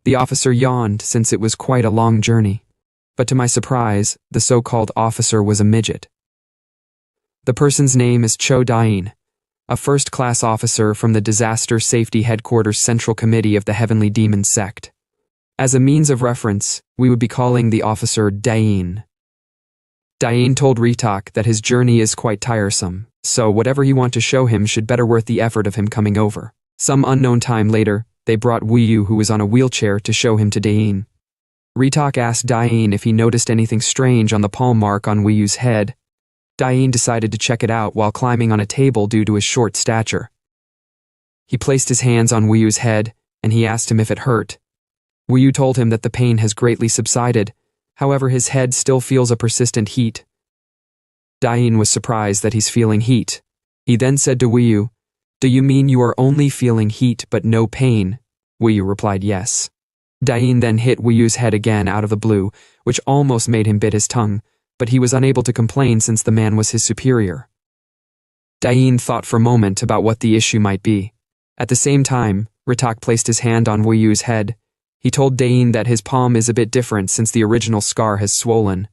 The officer yawned since it was quite a long journey. But to my surprise, the so-called officer was a midget. The person's name is Cho Dain, a first-class officer from the Disaster Safety Headquarters Central Committee of the Heavenly Demon Sect. As a means of reference, we would be calling the officer Dain. Dain told Ritak that his journey is quite tiresome, so whatever you want to show him should better worth the effort of him coming over. Some unknown time later, they brought Wu Yu, who was on a wheelchair, to show him to Dain. Ritak asked Diane if he noticed anything strange on the palm mark on Wiyu's head. Diane decided to check it out while climbing on a table due to his short stature. He placed his hands on Wiyu's head, and he asked him if it hurt. Wiyu told him that the pain has greatly subsided, however his head still feels a persistent heat. Diane was surprised that he's feeling heat. He then said to Wiyu, "Do you mean you are only feeling heat but no pain?" Wiyu replied yes. Diane then hit Wiyu's head again out of the blue, which almost made him bit his tongue, but he was unable to complain since the man was his superior. Diane thought for a moment about what the issue might be. At the same time, Ritak placed his hand on Wiyu's head. He told Diane that his palm is a bit different since the original scar has swollen,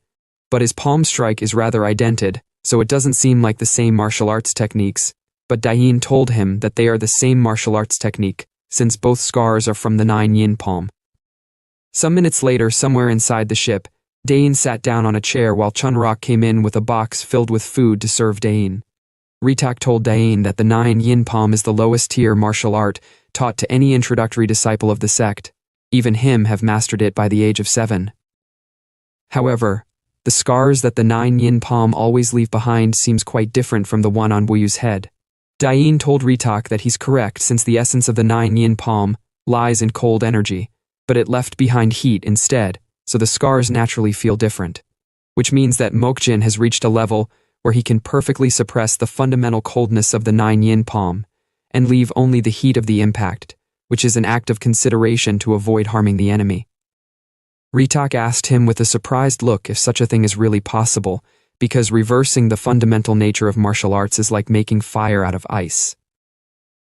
but his palm strike is rather indented, so it doesn't seem like the same martial arts techniques, but Diane told him that they are the same martial arts technique, since both scars are from the 9 yin palm. Some minutes later, somewhere inside the ship, Diane sat down on a chair while Chunrok came in with a box filled with food to serve Diane. Ritak told Diane that the 9 yin palm is the lowest tier martial art taught to any introductory disciple of the sect. Even him have mastered it by the age of 7. However, the scars that the 9 yin palm always leave behind seems quite different from the one on Wuyu's head. Diane told Ritak that he's correct since the essence of the 9 yin palm lies in cold energy, but it left behind heat instead, so the scars naturally feel different. Which means that Mokjin has reached a level where he can perfectly suppress the fundamental coldness of the 9 yin palm and leave only the heat of the impact, which is an act of consideration to avoid harming the enemy. Ritak asked him with a surprised look if such a thing is really possible, because reversing the fundamental nature of martial arts is like making fire out of ice.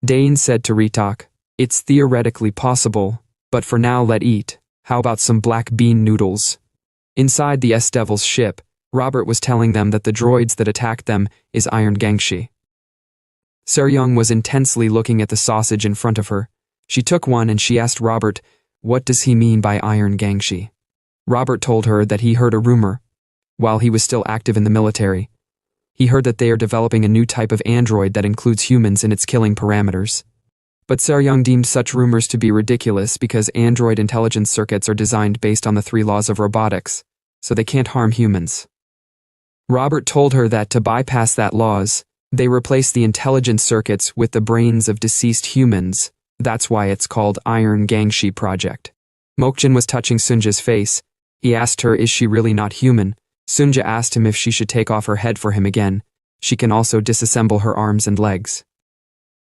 Diane said to Ritak, "It's theoretically possible, but for now let eat. How about some black bean noodles?" Inside the S-Devil's ship, Robert was telling them that the droids that attacked them is Iron Gangshi. Seryung was intensely looking at the sausage in front of her. She took one and she asked Robert, "What does he mean by Iron Gangshi?" Robert told her that he heard a rumor. While he was still active in the military, he heard that they are developing a new type of android that includes humans in its killing parameters. But Seryung deemed such rumors to be ridiculous because android intelligence circuits are designed based on the 3 laws of robotics, so they can't harm humans. Robert told her that to bypass that laws, they replaced the intelligence circuits with the brains of deceased humans. That's why it's called Iron Gangshi Project. Mokjin was touching Sunja's face. He asked her, is she really not human? Sunja asked him if she should take off her head for him again. She can also disassemble her arms and legs.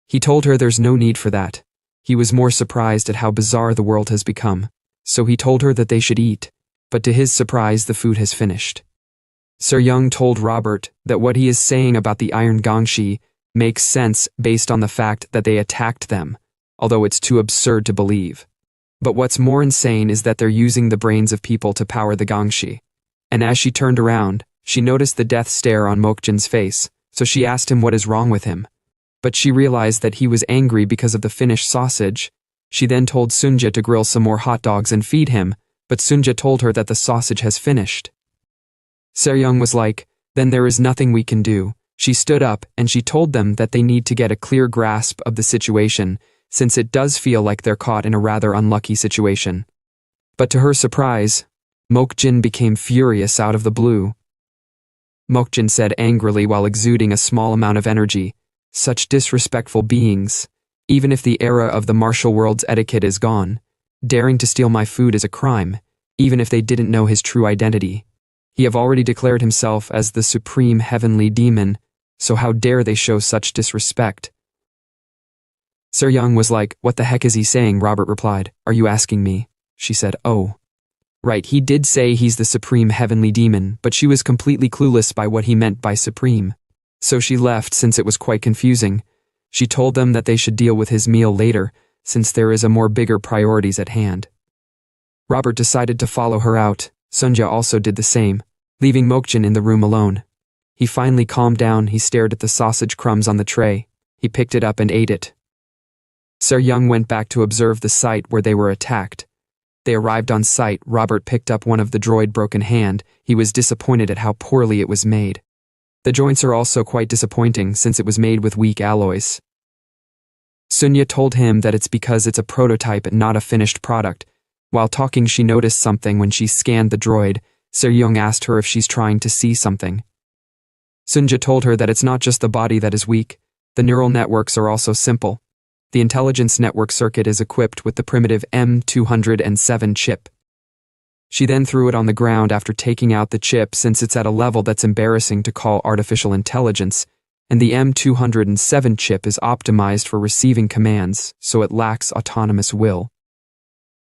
He told her there's no need for that. He was more surprised at how bizarre the world has become, so he told her that they should eat, but to his surprise the food has finished. Seryung told Robert that what he is saying about the Iron Gangshi makes sense based on the fact that they attacked them, although it's too absurd to believe. But what's more insane is that they're using the brains of people to power the Gangshi. And as she turned around, she noticed the death stare on Mokjin's face, so she asked him what is wrong with him. But she realized that he was angry because of the finished sausage. She then told Sunja to grill some more hot dogs and feed him, but Sunja told her that the sausage has finished. Seryung was like, then there is nothing we can do. She stood up and she told them that they need to get a clear grasp of the situation, since it does feel like they're caught in a rather unlucky situation. But to her surprise, Mokjin became furious out of the blue. Mokjin said angrily while exuding a small amount of energy, "Such disrespectful beings. Even if the era of the martial world's etiquette is gone, daring to steal my food is a crime, even if they didn't know his true identity. He have already declared himself as the supreme heavenly demon, so how dare they show such disrespect?" Seryung was like, "What the heck is he saying?" Robert replied, "Are you asking me?" She said, "Oh. Right, he did say he's the supreme heavenly demon, but she was completely clueless by what he meant by supreme. So she left since it was quite confusing. She told them that they should deal with his meal later, since there is a more bigger priorities at hand. Robert decided to follow her out. Sunja also did the same, leaving Mokjin in the room alone. He finally calmed down. He stared at the sausage crumbs on the tray. He picked it up and ate it. Seryung went back to observe the site where they were attacked. They arrived on site. Robert picked up one of the droid broken hand. He was disappointed at how poorly it was made. The joints are also quite disappointing since it was made with weak alloys. Sunja told him that it's because it's a prototype and not a finished product, While talking, she noticed something when she scanned the droid. Seryung asked her if she's trying to see something. Sunja told her that it's not just the body that is weak, the neural networks are also simple. The intelligence network circuit is equipped with the primitive M207 chip. She then threw it on the ground after taking out the chip since it's at a level that's embarrassing to call artificial intelligence, and the M207 chip is optimized for receiving commands, so it lacks autonomous will.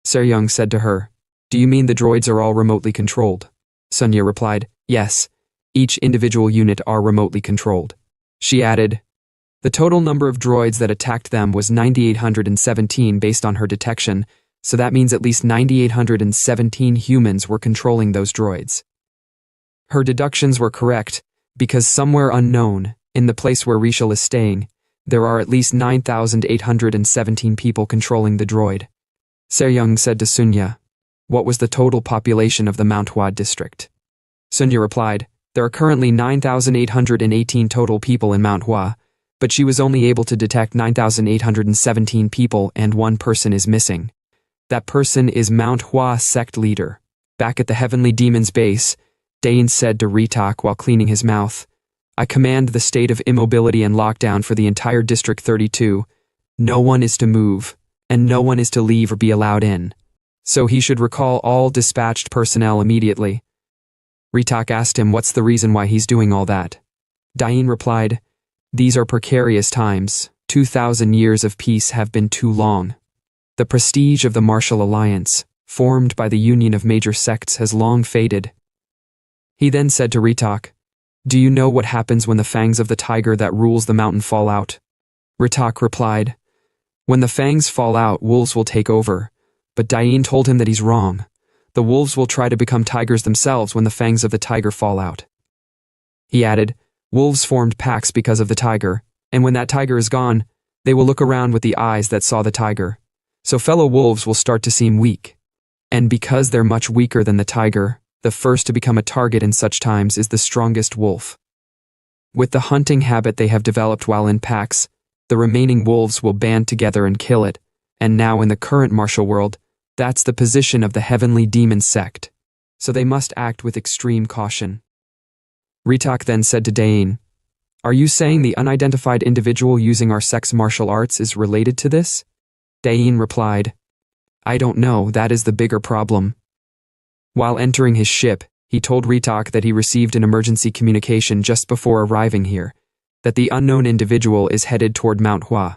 Seryung said to her, "Do you mean the droids are all remotely controlled?" Sunja replied, "Yes, each individual unit are remotely controlled." She added, "The total number of droids that attacked them was 9,817 based on her detection, so that means at least 9,817 humans were controlling those droids." Her deductions were correct, because somewhere unknown, in the place where Rishal is staying, there are at least 9,817 people controlling the droid. Seryung said to Sunja, "What was the total population of the Mount Hua district?" Sunja replied, "There are currently 9,818 total people in Mount Hua, but she was only able to detect 9,817 people and one person is missing. That person is Mount Hua sect leader." Back at the Heavenly Demon's base, Dain said to Ritak while cleaning his mouth, "I command the state of immobility and lockdown for the entire District 32. No one is to move, and no one is to leave or be allowed in. So he should recall all dispatched personnel immediately." Ritak asked him what's the reason why he's doing all that. Dain replied, "These are precarious times. 2,000 years of peace have been too long. The prestige of the Martial Alliance, formed by the union of major sects, has long faded." He then said to Ritak, "Do you know what happens when the fangs of the tiger that rules the mountain fall out?" Ritak replied, "When the fangs fall out, wolves will take over." But Dain told him that he's wrong. The wolves will try to become tigers themselves when the fangs of the tiger fall out. He added, "Wolves formed packs because of the tiger, and when that tiger is gone, they will look around with the eyes that saw the tiger. So fellow wolves will start to seem weak. And because they're much weaker than the tiger, the first to become a target in such times is the strongest wolf. With the hunting habit they have developed while in packs, the remaining wolves will band together and kill it, and now in the current martial world, that's the position of the Heavenly Demon sect. So they must act with extreme caution." Ritak then said to Dain, "Are you saying the unidentified individual using our sect's martial arts is related to this?" Dain replied, "I don't know, that is the bigger problem." While entering his ship, he told Ritak that he received an emergency communication just before arriving here, that the unknown individual is headed toward Mount Hua.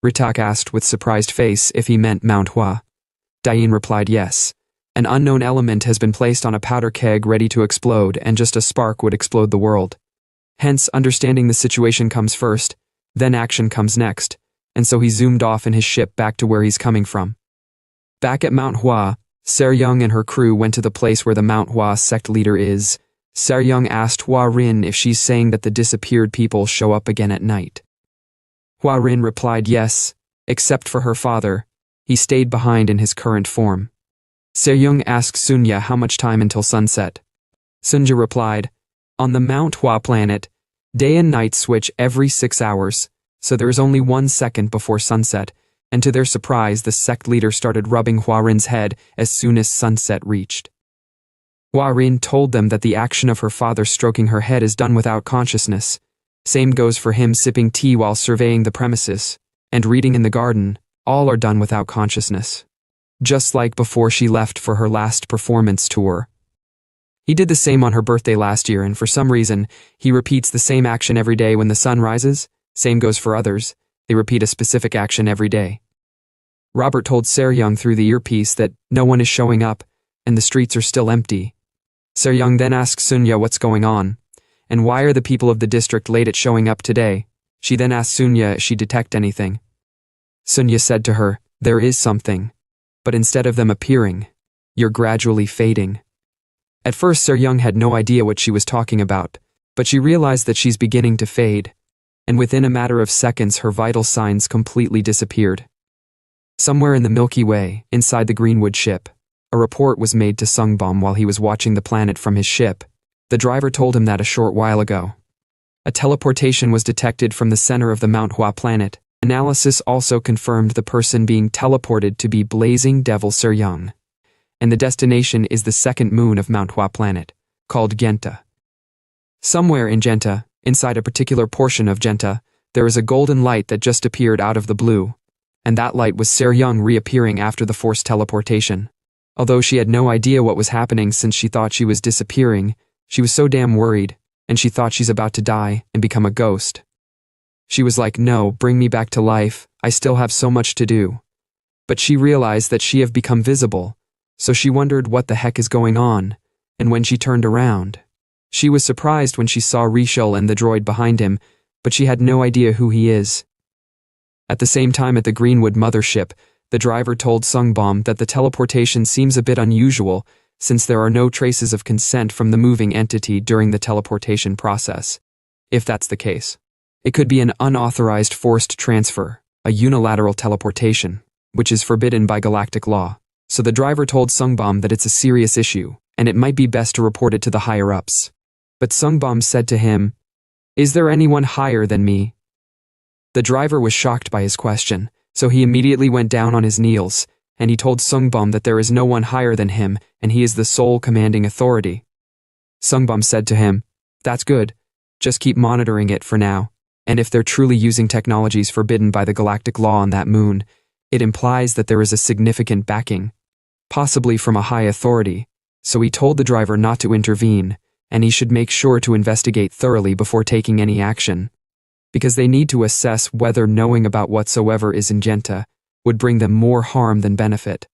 Ritak asked with surprised face if he meant Mount Hua. Dain replied yes. An unknown element has been placed on a powder keg ready to explode, and just a spark would explode the world. Hence, understanding the situation comes first, then action comes next, and so he zoomed off in his ship back to where he's coming from. Back at Mount Hua, Seryung and her crew went to the place where the Mount Hua sect leader is. Seryung asked Hua Rin if she's saying that the disappeared people show up again at night. Hua Rin replied yes, except for her father. He stayed behind in his current form. Seryung asked Sunja how much time until sunset. Sunja replied, "On the Mount Hua planet, day and night switch every 6 hours, so there is only 1 second before sunset," and to their surprise the sect leader started rubbing Hua Rin's head as soon as sunset reached. Hua Rin told them that the action of her father stroking her head is done without consciousness. Same goes for him sipping tea while surveying the premises, and reading in the garden, all are done without consciousness. Just like before she left for her last performance tour. He did the same on her birthday last year, and for some reason, he repeats the same action every day when the sun rises. Same goes for others. They repeat a specific action every day. Robert told Seryung through the earpiece that no one is showing up, and the streets are still empty. Seryung then asked Sunja what's going on, and why are the people of the district late at showing up today. She then asked Sunja if she detect anything. Sunja said to her, "There is something, but instead of them appearing, you're gradually fading." At first Seryung had no idea what she was talking about, but she realized that she's beginning to fade, and within a matter of seconds her vital signs completely disappeared. Somewhere in the Milky Way, inside the Greenwood ship, a report was made to Sungbom while he was watching the planet from his ship. The driver told him that a short while ago. A teleportation was detected from the center of the Mount Hua planet, Analysis also confirmed the person being teleported to be Blazing Devil Seryung, and the destination is the second moon of Mount Hua planet, called Genta. Somewhere in Genta, inside a particular portion of Genta, there is a golden light that just appeared out of the blue, and that light was Seryung reappearing after the forced teleportation. Although she had no idea what was happening since she thought she was disappearing, she was so damn worried, and she thought she's about to die and become a ghost. She was like, no, bring me back to life, I still have so much to do. But she realized that she have become visible, so she wondered what the heck is going on, and when she turned around, she was surprised when she saw Rishul and the droid behind him, but she had no idea who he is. At the same time at the Greenwood mothership, the driver told Sungbom that the teleportation seems a bit unusual since there are no traces of consent from the moving entity during the teleportation process. If that's the case, it could be an unauthorized forced transfer, a unilateral teleportation, which is forbidden by galactic law. So the driver told Sungbom that it's a serious issue, and it might be best to report it to the higher-ups. But Sungbom said to him, "Is there anyone higher than me?" The driver was shocked by his question, so he immediately went down on his knees, and he told Sungbom that there is no one higher than him, and he is the sole commanding authority. Sungbom said to him, "That's good. Just keep monitoring it for now, and if they're truly using technologies forbidden by the galactic law on that moon, it implies that there is a significant backing, possibly from a high authority, so he told the driver not to intervene, and he should make sure to investigate thoroughly before taking any action, because they need to assess whether knowing about whatsoever is in Genta would bring them more harm than benefit.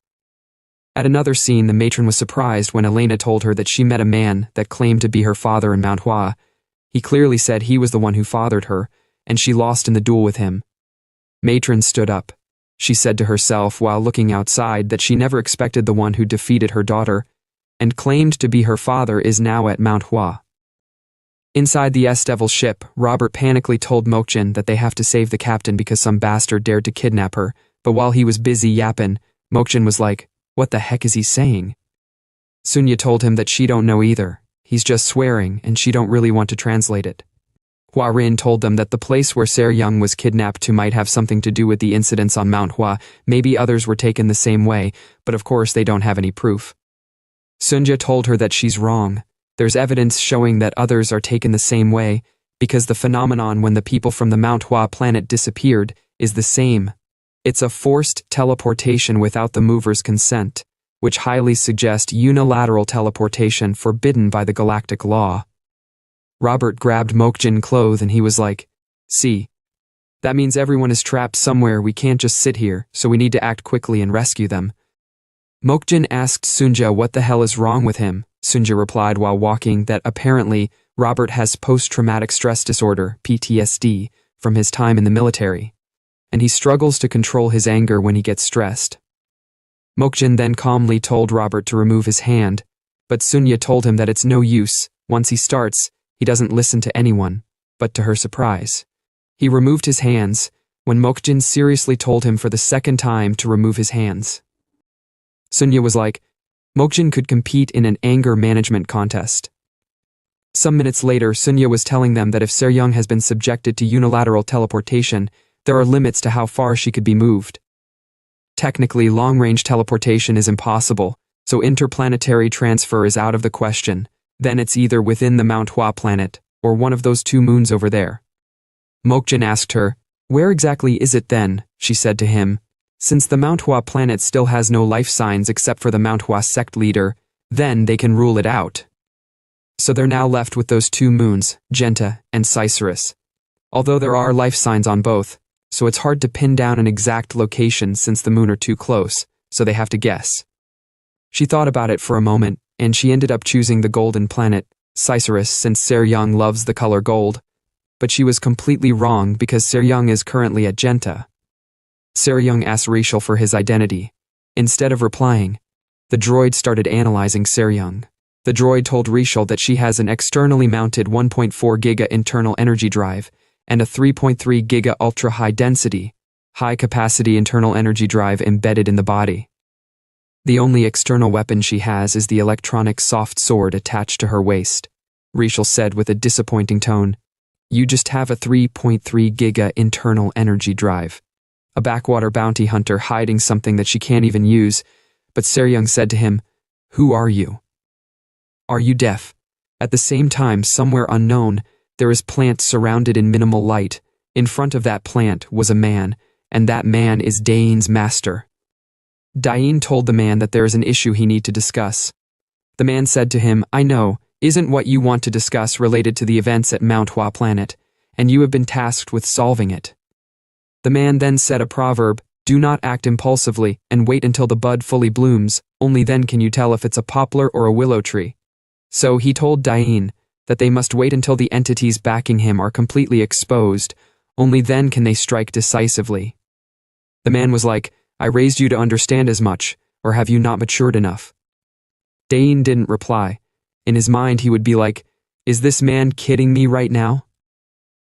At another scene, the matron was surprised when Elena told her that she met a man that claimed to be her father in Mount Hua. He clearly said he was the one who fathered her, and she lost in the duel with him. Matron stood up. She said to herself while looking outside that she never expected the one who defeated her daughter and claimed to be her father is now at Mount Hua. Inside the S-Devil ship, Robert panically told Mokjin that they have to save the captain because some bastard dared to kidnap her, but while he was busy yapping, Mokjin was like, "What the heck is he saying?" Sunya told him that she don't know either. He's just swearing, and she don't really want to translate it. Hua Rin told them that the place where Seryung was kidnapped to might have something to do with the incidents on Mount Hua. Maybe others were taken the same way, but of course they don't have any proof. Sunja told her that she's wrong. There's evidence showing that others are taken the same way, because the phenomenon when the people from the Mount Hua planet disappeared is the same. It's a forced teleportation without the mover's consent, which highly suggests unilateral teleportation forbidden by the galactic law. Robert grabbed Mokjin clothes and he was like, "See, that means everyone is trapped somewhere. We can't just sit here, so we need to act quickly and rescue them." Mokjin asked Sunja what the hell is wrong with him. Sunja replied while walking that apparently Robert has post-traumatic stress disorder, PTSD, from his time in the military, and he struggles to control his anger when he gets stressed. Mokjin then calmly told Robert to remove his hand, but Sunya told him that it's no use. Once he starts, he doesn't listen to anyone, but to her surprise, he removed his hands when Mokjin seriously told him for the second time to remove his hands. Sunya was like, Mokjin could compete in an anger management contest. Some minutes later, Sunya was telling them that if Seryung has been subjected to unilateral teleportation, there are limits to how far she could be moved. Technically, long-range teleportation is impossible, so interplanetary transfer is out of the question. Then it's either within the Mount Hua planet, or one of those two moons over there. Mokjin asked her, "Where exactly is it then?" She said to him, "Since the Mount Hua planet still has no life signs except for the Mount Hua sect leader, then they can rule it out." So they're now left with those two moons, Genta and Cycerus. Although there are life signs on both, so it's hard to pin down an exact location since the moon are too close, so they have to guess. She thought about it for a moment, and she ended up choosing the golden planet, Cycerus, since Seryung loves the color gold. But she was completely wrong because Seryung is currently at Genta. Seryung asked Rishul for his identity. Instead of replying, the droid started analyzing Seryung. The droid told Rishul that she has an externally mounted 1.4 giga internal energy drive and a 3.3 giga ultra-high density, high-capacity internal energy drive embedded in the body. The only external weapon she has is the electronic soft sword attached to her waist. Rishul said with a disappointing tone, You just have a 3.3 giga internal energy drive. A backwater bounty hunter hiding something that she can't even use, but Seryung said to him, "Who are you? Are you deaf?" At the same time, somewhere unknown, there is plant surrounded in minimal light. In front of that plant was a man, and that man is Dain's master. Dain told the man that there is an issue he need to discuss. The man said to him, "I know, isn't what you want to discuss related to the events at Mount Hua planet, and you have been tasked with solving it." The man then said a proverb, "Do not act impulsively, and wait until the bud fully blooms, only then can you tell if it's a poplar or a willow tree." So he told Dain that they must wait until the entities backing him are completely exposed, only then can they strike decisively. The man was like, "I raised you to understand as much, or have you not matured enough?" Dain didn't reply. In his mind he would be like, "Is this man kidding me right now?"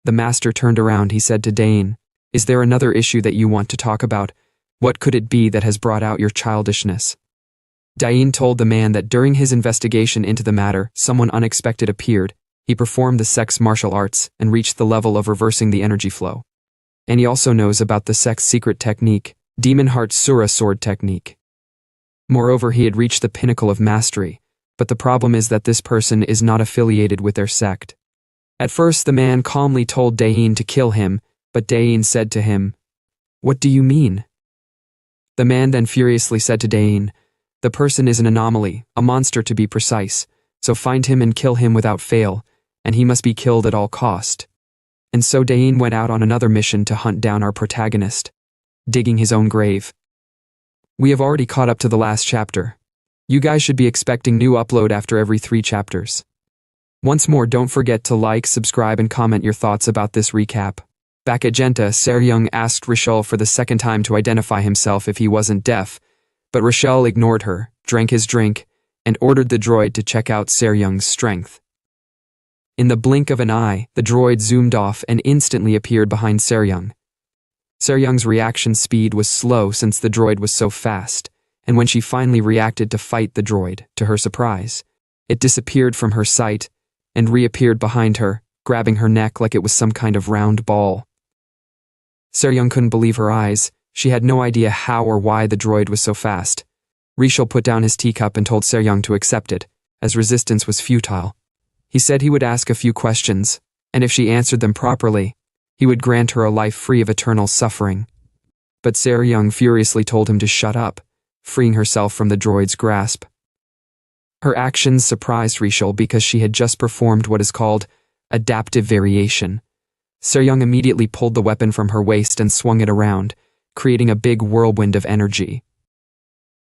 The master turned around. He said to Dain, "Is there another issue that you want to talk about? What could it be that has brought out your childishness?" Dain told the man that during his investigation into the matter, someone unexpected appeared. He performed the sex martial arts and reached the level of reversing the energy flow. And he also knows about the sex secret technique, Demon Heart Sura sword technique. Moreover, he had reached the pinnacle of mastery, but the problem is that this person is not affiliated with their sect. At first, the man calmly told Dain to kill him, but Dain said to him, "What do you mean?" The man then furiously said to Dain, "The person is an anomaly, a monster to be precise, so find him and kill him without fail, and he must be killed at all cost." And so Dain went out on another mission to hunt down our protagonist, digging his own grave. We have already caught up to the last chapter. You guys should be expecting new upload after every 3 chapters. Once more, don't forget to like, subscribe, and comment your thoughts about this recap. Back at Genta, Seryung asked Rishul for the second time to identify himself if he wasn't deaf, but Rishul ignored her, drank his drink, and ordered the droid to check out Seryung's strength. In the blink of an eye, the droid zoomed off and instantly appeared behind Seryung. Seryung's reaction speed was slow since the droid was so fast, and when she finally reacted to fight the droid, to her surprise, it disappeared from her sight and reappeared behind her, grabbing her neck like it was some kind of round ball. Seryung couldn't believe her eyes. She had no idea how or why the droid was so fast. Rishul put down his teacup and told Seryung to accept it, as resistance was futile. He said he would ask a few questions, and if she answered them properly, he would grant her a life free of eternal suffering. But Seryung furiously told him to shut up, freeing herself from the droid's grasp. Her actions surprised Rishul because she had just performed what is called adaptive variation. Seryung immediately pulled the weapon from her waist and swung it around, creating a big whirlwind of energy.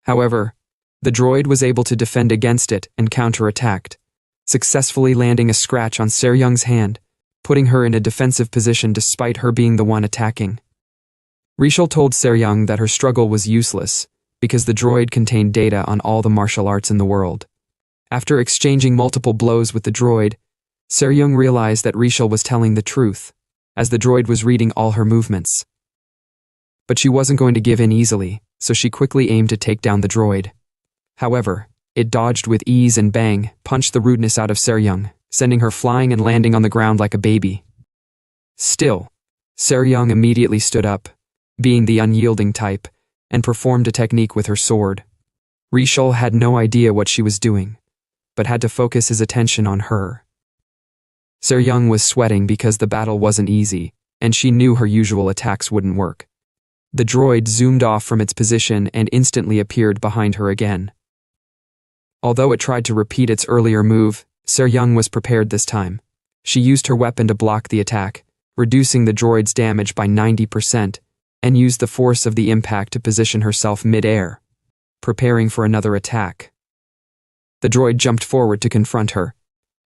However, the droid was able to defend against it and counterattacked, successfully landing a scratch on Seryung's hand, putting her in a defensive position despite her being the one attacking. Rishul told Seryung that her struggle was useless, because the droid contained data on all the martial arts in the world. After exchanging multiple blows with the droid, Seryung realized that Rishul was telling the truth, as the droid was reading all her movements. But she wasn't going to give in easily, so she quickly aimed to take down the droid. However, it dodged with ease and bang, punched the rudeness out of Seryung, sending her flying and landing on the ground like a baby. Still, Seryung immediately stood up, being the unyielding type, and performed a technique with her sword. Rishul had no idea what she was doing, but had to focus his attention on her. Seryung was sweating because the battle wasn't easy, and she knew her usual attacks wouldn't work. The droid zoomed off from its position and instantly appeared behind her again. Although it tried to repeat its earlier move, Seryung was prepared this time. She used her weapon to block the attack, reducing the droid's damage by 90%, and used the force of the impact to position herself mid-air, preparing for another attack. The droid jumped forward to confront her.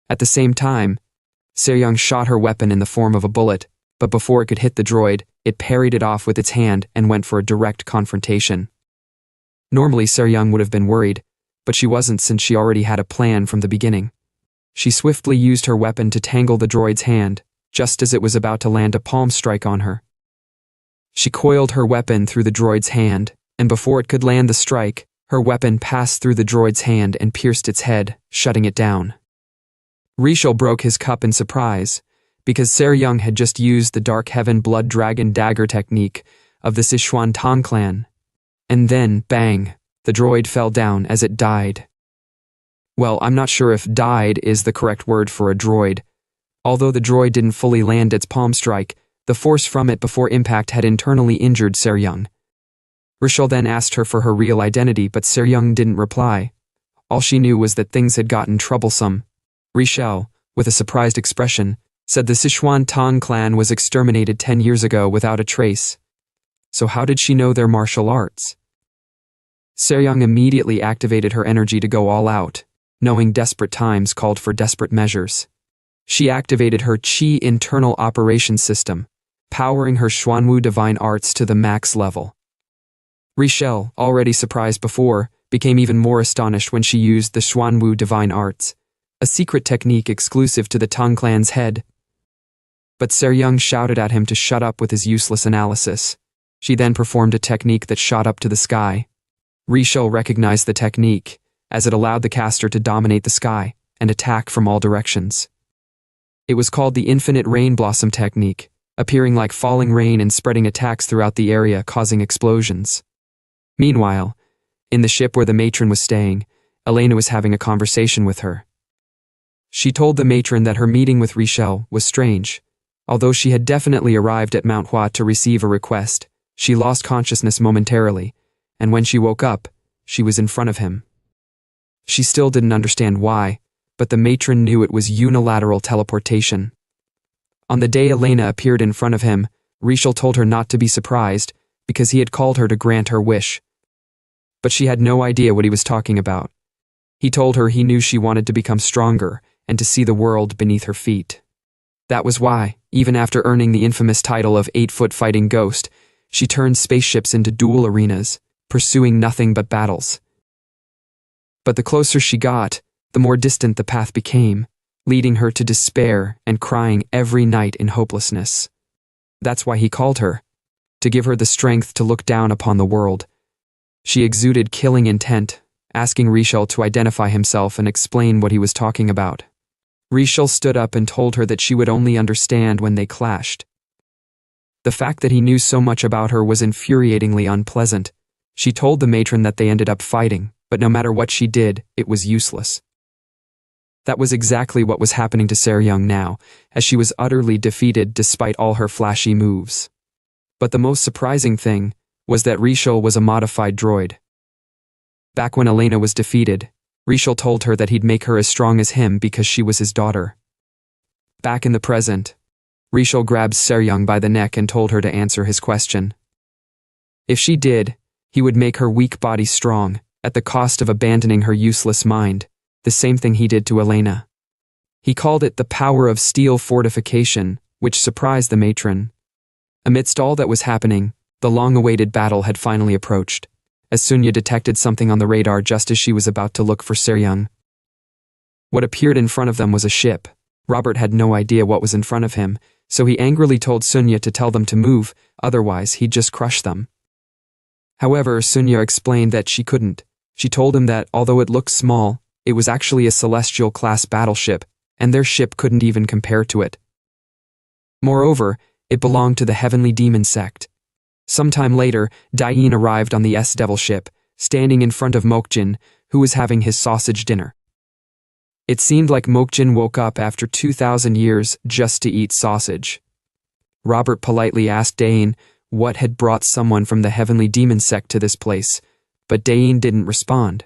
At the same time, Seryung shot her weapon in the form of a bullet, but before it could hit the droid, it parried it off with its hand and went for a direct confrontation. Normally, Seryung would have been worried, but she wasn't since she already had a plan from the beginning. She swiftly used her weapon to tangle the droid's hand, just as it was about to land a palm strike on her. She coiled her weapon through the droid's hand, and before it could land the strike, her weapon passed through the droid's hand and pierced its head, shutting it down. Rishul broke his cup in surprise, because Seryung had just used the Dark Heaven Blood Dragon Dagger technique of the Sichuan Tang clan. And then, bang, the droid fell down as it died. Well, I'm not sure if died is the correct word for a droid. Although the droid didn't fully land its palm strike, the force from it before impact had internally injured Seryung. Richelle then asked her for her real identity, but Seryung didn't reply. All she knew was that things had gotten troublesome. Richelle, with a surprised expression, said the Sichuan Tang clan was exterminated 10 years ago without a trace. So how did she know their martial arts? Seryung immediately activated her energy to go all out, knowing desperate times called for desperate measures. She activated her Qi internal operations system, powering her Xuanwu divine arts to the max level. Richelle, already surprised before, became even more astonished when she used the Xuanwu divine arts, a secret technique exclusive to the Tang clan's head. But Seryung shouted at him to shut up with his useless analysis. She then performed a technique that shot up to the sky. Richelle recognized the technique, as it allowed the caster to dominate the sky and attack from all directions. It was called the Infinite Rain Blossom technique, appearing like falling rain and spreading attacks throughout the area, causing explosions. Meanwhile, in the ship where the matron was staying, Elena was having a conversation with her. She told the matron that her meeting with Richelle was strange. Although she had definitely arrived at Mount Hua to receive a request, she lost consciousness momentarily, and when she woke up, she was in front of him. She still didn't understand why, but the matron knew it was unilateral teleportation. On the day Elena appeared in front of him, Richelle told her not to be surprised, because he had called her to grant her wish. But she had no idea what he was talking about. He told her he knew she wanted to become stronger and to see the world beneath her feet. That was why, even after earning the infamous title of 8-foot fighting ghost, she turned spaceships into duel arenas, pursuing nothing but battles. But the closer she got, the more distant the path became, leading her to despair and crying every night in hopelessness. That's why he called her, to give her the strength to look down upon the world. She exuded killing intent, asking Richelle to identify himself and explain what he was talking about. Richelle stood up and told her that she would only understand when they clashed. The fact that he knew so much about her was infuriatingly unpleasant. She told the matron that they ended up fighting, but no matter what she did, it was useless. That was exactly what was happening to Seryung now, as she was utterly defeated despite all her flashy moves. But the most surprising thing was that Richelle was a modified droid. Back when Elena was defeated, Richelle told her that he'd make her as strong as him because she was his daughter. Back in the present, Richelle grabbed Seryung by the neck and told her to answer his question. If she did, he would make her weak body strong, at the cost of abandoning her useless mind, the same thing he did to Elena. He called it the power of steel fortification, which surprised the matron. Amidst all that was happening, the long-awaited battle had finally approached, as Sunya detected something on the radar just as she was about to look for Seryung. What appeared in front of them was a ship. Robert had no idea what was in front of him, so he angrily told Sunya to tell them to move, otherwise he'd just crush them. However, Sunya explained that she couldn't. She told him that, although it looked small, it was actually a Celestial-class battleship, and their ship couldn't even compare to it. Moreover, it belonged to the Heavenly Demon Sect. Sometime later, Dayin arrived on the S-Devil ship, standing in front of Mokjin, who was having his sausage dinner. It seemed like Mokjin woke up after 2,000 years just to eat sausage. Robert politely asked Dayin what had brought someone from the Heavenly Demon Sect to this place, but Dayin didn't respond.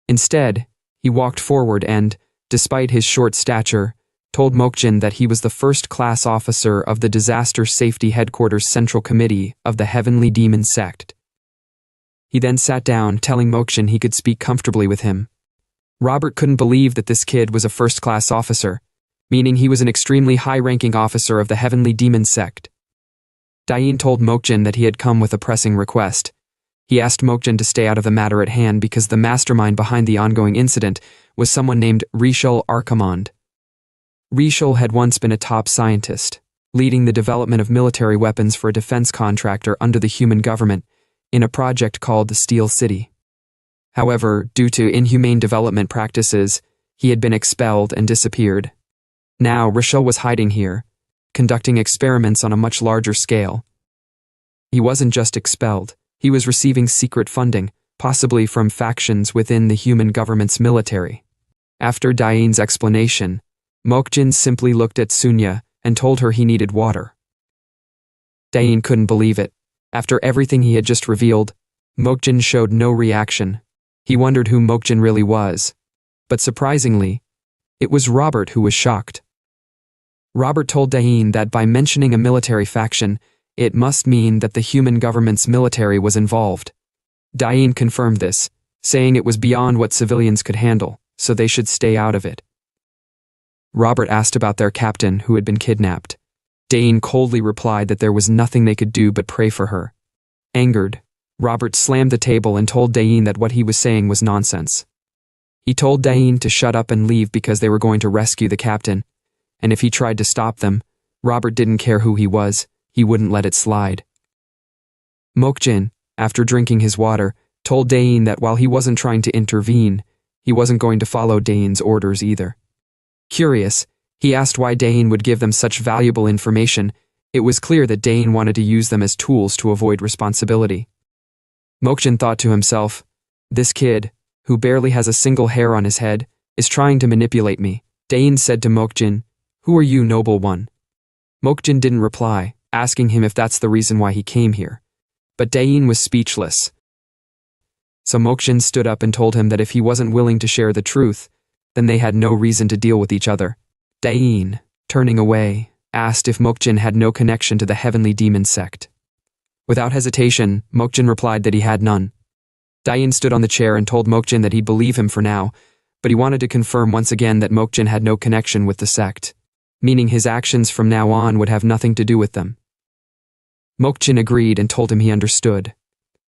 Instead, he walked forward and, despite his short stature, told Mokjin that he was the first-class officer of the Disaster Safety Headquarters Central Committee of the Heavenly Demon Sect. He then sat down, telling Mokjin he could speak comfortably with him. Robert couldn't believe that this kid was a first-class officer, meaning he was an extremely high-ranking officer of the Heavenly Demon Sect. Dayin told Mokjin that he had come with a pressing request. He asked Mokjin to stay out of the matter at hand because the mastermind behind the ongoing incident was someone named Richelle Archimonde. Richelle had once been a top scientist, leading the development of military weapons for a defense contractor under the human government in a project called the Steel City. However, due to inhumane development practices, he had been expelled and disappeared. Now, Rochelle was hiding here, conducting experiments on a much larger scale. He wasn't just expelled, he was receiving secret funding, possibly from factions within the human government's military. After Dain's explanation, Mokjin simply looked at Sunya and told her he needed water. Dain couldn't believe it. After everything he had just revealed, Mokjin showed no reaction. He wondered who Mokjin really was. But surprisingly, it was Robert who was shocked. Robert told Dain that by mentioning a military faction, it must mean that the human government's military was involved. Dain confirmed this, saying it was beyond what civilians could handle, so they should stay out of it. Robert asked about their captain who had been kidnapped. Dain coldly replied that there was nothing they could do but pray for her. Angered, Robert slammed the table and told Dain that what he was saying was nonsense. He told Dain to shut up and leave because they were going to rescue the captain, and if he tried to stop them, Robert didn't care who he was, he wouldn't let it slide. Mokjin, after drinking his water, told Dain that while he wasn't trying to intervene, he wasn't going to follow Dain's orders either. Curious, he asked why Dain would give them such valuable information. It was clear that Dain wanted to use them as tools to avoid responsibility. Mokjin thought to himself, this kid, who barely has a single hair on his head, is trying to manipulate me. Dain said to Mokjin, "Who are you, noble one?" Mokjin didn't reply, asking him if that's the reason why he came here. But Dain was speechless. So Mokjin stood up and told him that if he wasn't willing to share the truth, then they had no reason to deal with each other. Dain, turning away, asked if Mokjin had no connection to the heavenly demon sect. Without hesitation, Mokjin replied that he had none. Dain stood on the chair and told Mokjin that he'd believe him for now, but he wanted to confirm once again that Mokjin had no connection with the sect, meaning his actions from now on would have nothing to do with them. Mokjin agreed and told him he understood.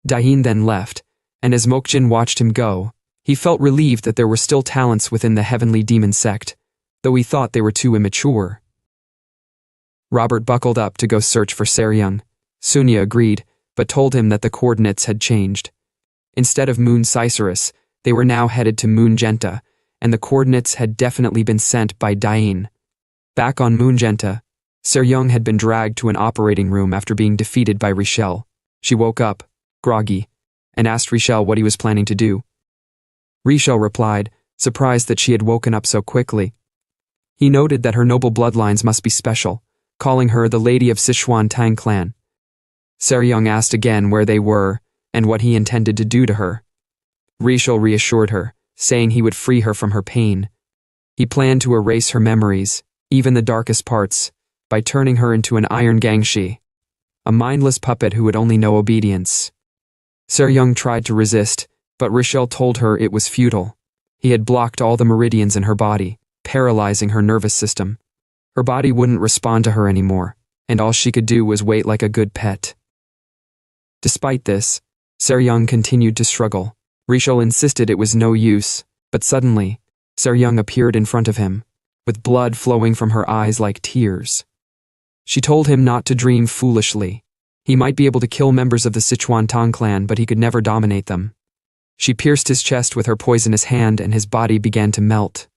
Dain then left, and as Mokjin watched him go, he felt relieved that there were still talents within the heavenly demon sect, though he thought they were too immature. Robert buckled up to go search for Seryung. Sunya agreed, but told him that the coordinates had changed. Instead of Moon Cicerus, they were now headed to Moon Genta, and the coordinates had definitely been sent by Dain. Back on Moon Genta, Seryung had been dragged to an operating room after being defeated by Richelle. She woke up, groggy, and asked Richelle what he was planning to do. Richelle replied, surprised that she had woken up so quickly. He noted that her noble bloodlines must be special, calling her the Lady of Sichuan Tang Clan. Seryung asked again where they were and what he intended to do to her. Richelle reassured her, saying he would free her from her pain. He planned to erase her memories, even the darkest parts, by turning her into an iron gangshi, a mindless puppet who would only know obedience. Seryung tried to resist, but Richelle told her it was futile. He had blocked all the meridians in her body, paralyzing her nervous system. Her body wouldn't respond to her anymore, and all she could do was wait like a good pet. Despite this, Seryung continued to struggle. Richelle insisted it was no use, but suddenly, Seryung appeared in front of him, with blood flowing from her eyes like tears. She told him not to dream foolishly. He might be able to kill members of the Sichuan Tang clan, but he could never dominate them. She pierced his chest with her poisonous hand and his body began to melt.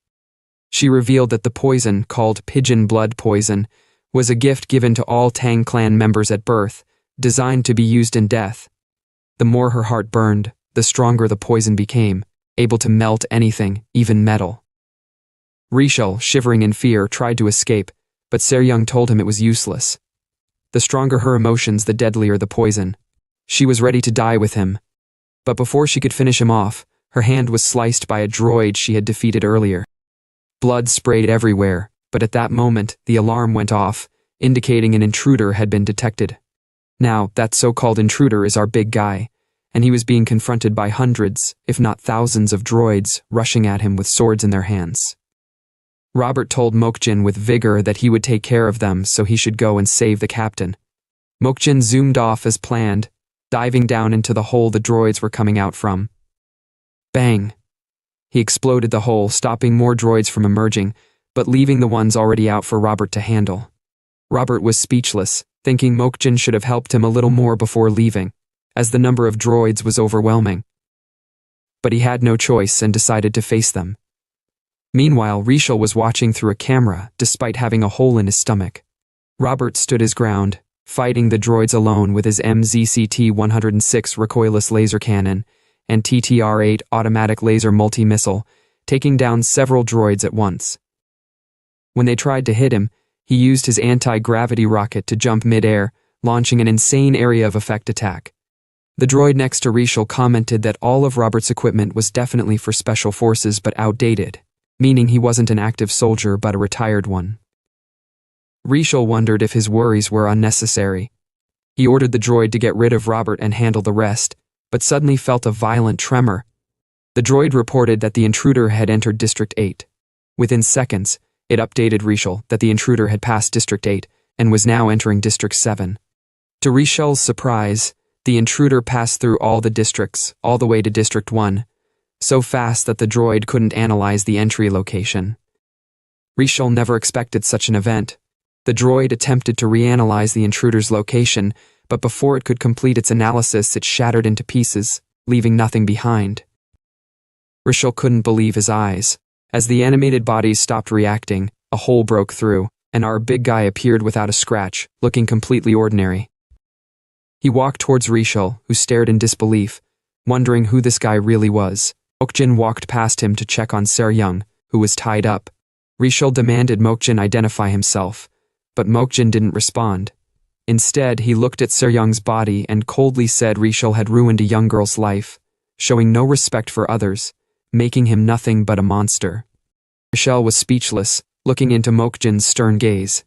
She revealed that the poison, called pigeon blood poison, was a gift given to all Tang clan members at birth, designed to be used in death. The more her heart burned, the stronger the poison became, able to melt anything, even metal. Richelle, shivering in fear, tried to escape, but Seryung told him it was useless. The stronger her emotions, the deadlier the poison. She was ready to die with him. But before she could finish him off, her hand was sliced by a droid she had defeated earlier. Blood sprayed everywhere, but at that moment, the alarm went off, indicating an intruder had been detected. Now, that so-called intruder is our big guy, and he was being confronted by hundreds, if not thousands of droids rushing at him with swords in their hands. Robert told Mokjin with vigor that he would take care of them, so he should go and save the captain. Mokjin zoomed off as planned, diving down into the hole the droids were coming out from. Bang! He exploded the hole, stopping more droids from emerging, but leaving the ones already out for Robert to handle. Robert was speechless, thinking Mokjin should have helped him a little more before leaving, as the number of droids was overwhelming. But he had no choice and decided to face them. Meanwhile, Rishal was watching through a camera, despite having a hole in his stomach. Robert stood his ground, fighting the droids alone with his MZCT-106 recoilless laser cannon and TTR-8 automatic laser multi-missile, taking down several droids at once. When they tried to hit him, he used his anti-gravity rocket to jump mid-air, launching an insane area of effect attack. The droid next to Rishal commented that all of Robert's equipment was definitely for special forces but outdated, meaning he wasn't an active soldier but a retired one. Rishal wondered if his worries were unnecessary. He ordered the droid to get rid of Robert and handle the rest, but suddenly felt a violent tremor. The droid reported that the intruder had entered District 8. Within seconds, it updated Rishal that the intruder had passed District 8 and was now entering District 7. To Rishal's surprise, the intruder passed through all the districts, all the way to District 1, so fast that the droid couldn't analyze the entry location. Rishal never expected such an event. The droid attempted to reanalyze the intruder's location, but before it could complete its analysis, it shattered into pieces, leaving nothing behind. Rishal couldn't believe his eyes. As the animated bodies stopped reacting, a hole broke through, and our big guy appeared without a scratch, looking completely ordinary. He walked towards Rishal, who stared in disbelief, wondering who this guy really was. Mokjin walked past him to check on Seryung, who was tied up. Rishal demanded Mokjin identify himself, but Mokjin didn't respond. Instead, he looked at Seryung's body and coldly said Rishal had ruined a young girl's life, showing no respect for others, making him nothing but a monster. Rishal was speechless, looking into Mokjin's stern gaze.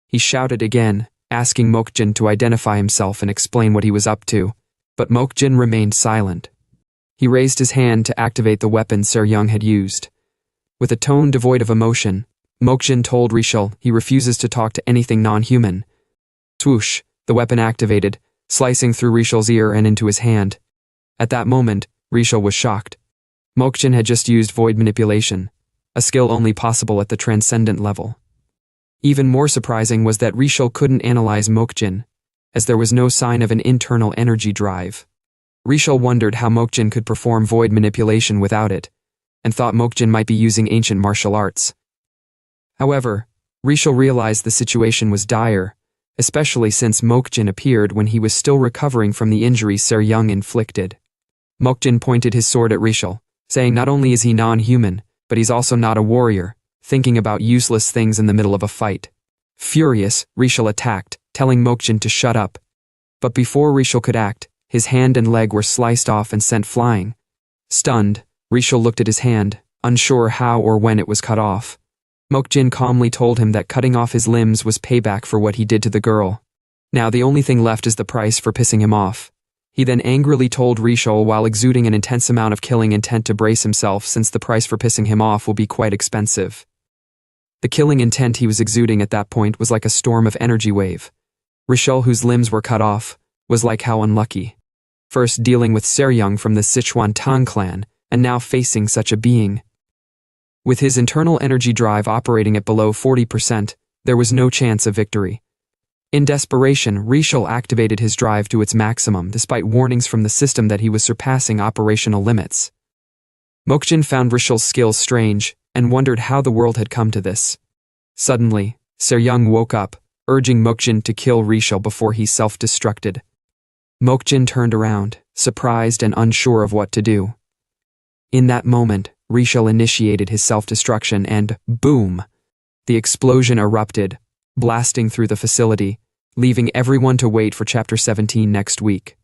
He shouted again, asking Mokjin to identify himself and explain what he was up to, but Mokjin remained silent. He raised his hand to activate the weapon Seryung had used. With a tone devoid of emotion, Mokjin told Rishal he refuses to talk to anything non-human. Swoosh, the weapon activated, slicing through Rishal's ear and into his hand. At that moment, Rishal was shocked. Mokjin had just used void manipulation, a skill only possible at the transcendent level. Even more surprising was that Rishal couldn't analyze Mokjin, as there was no sign of an internal energy drive. Rishal wondered how Mokjin could perform void manipulation without it, and thought Mokjin might be using ancient martial arts. However, Rishal realized the situation was dire, especially since Mokjin appeared when he was still recovering from the injury Seryung inflicted. Mokjin pointed his sword at Rishal, saying not only is he non-human, but he's also not a warrior, thinking about useless things in the middle of a fight. Furious, Rishal attacked, telling Mokjin to shut up. But before Rishal could act, his hand and leg were sliced off and sent flying. Stunned, Rishal looked at his hand, unsure how or when it was cut off. Mokjin calmly told him that cutting off his limbs was payback for what he did to the girl. Now the only thing left is the price for pissing him off. He then angrily told Rishal while exuding an intense amount of killing intent to brace himself since the price for pissing him off will be quite expensive. The killing intent he was exuding at that point was like a storm of energy wave. Rishal, whose limbs were cut off, was like how unlucky. First dealing with Seryung from the Sichuan Tang clan, and now facing such a being. With his internal energy drive operating at below 40%, there was no chance of victory. In desperation, Rishal activated his drive to its maximum despite warnings from the system that he was surpassing operational limits. Mokjin found Rishal's skills strange and wondered how the world had come to this. Suddenly, Seryung woke up, urging Mokjin to kill Rishal before he self-destructed. Mokjin turned around, surprised and unsure of what to do. In that moment, Rishal initiated his self-destruction and, boom! The explosion erupted, blasting through the facility, leaving everyone to wait for Chapter 17 next week.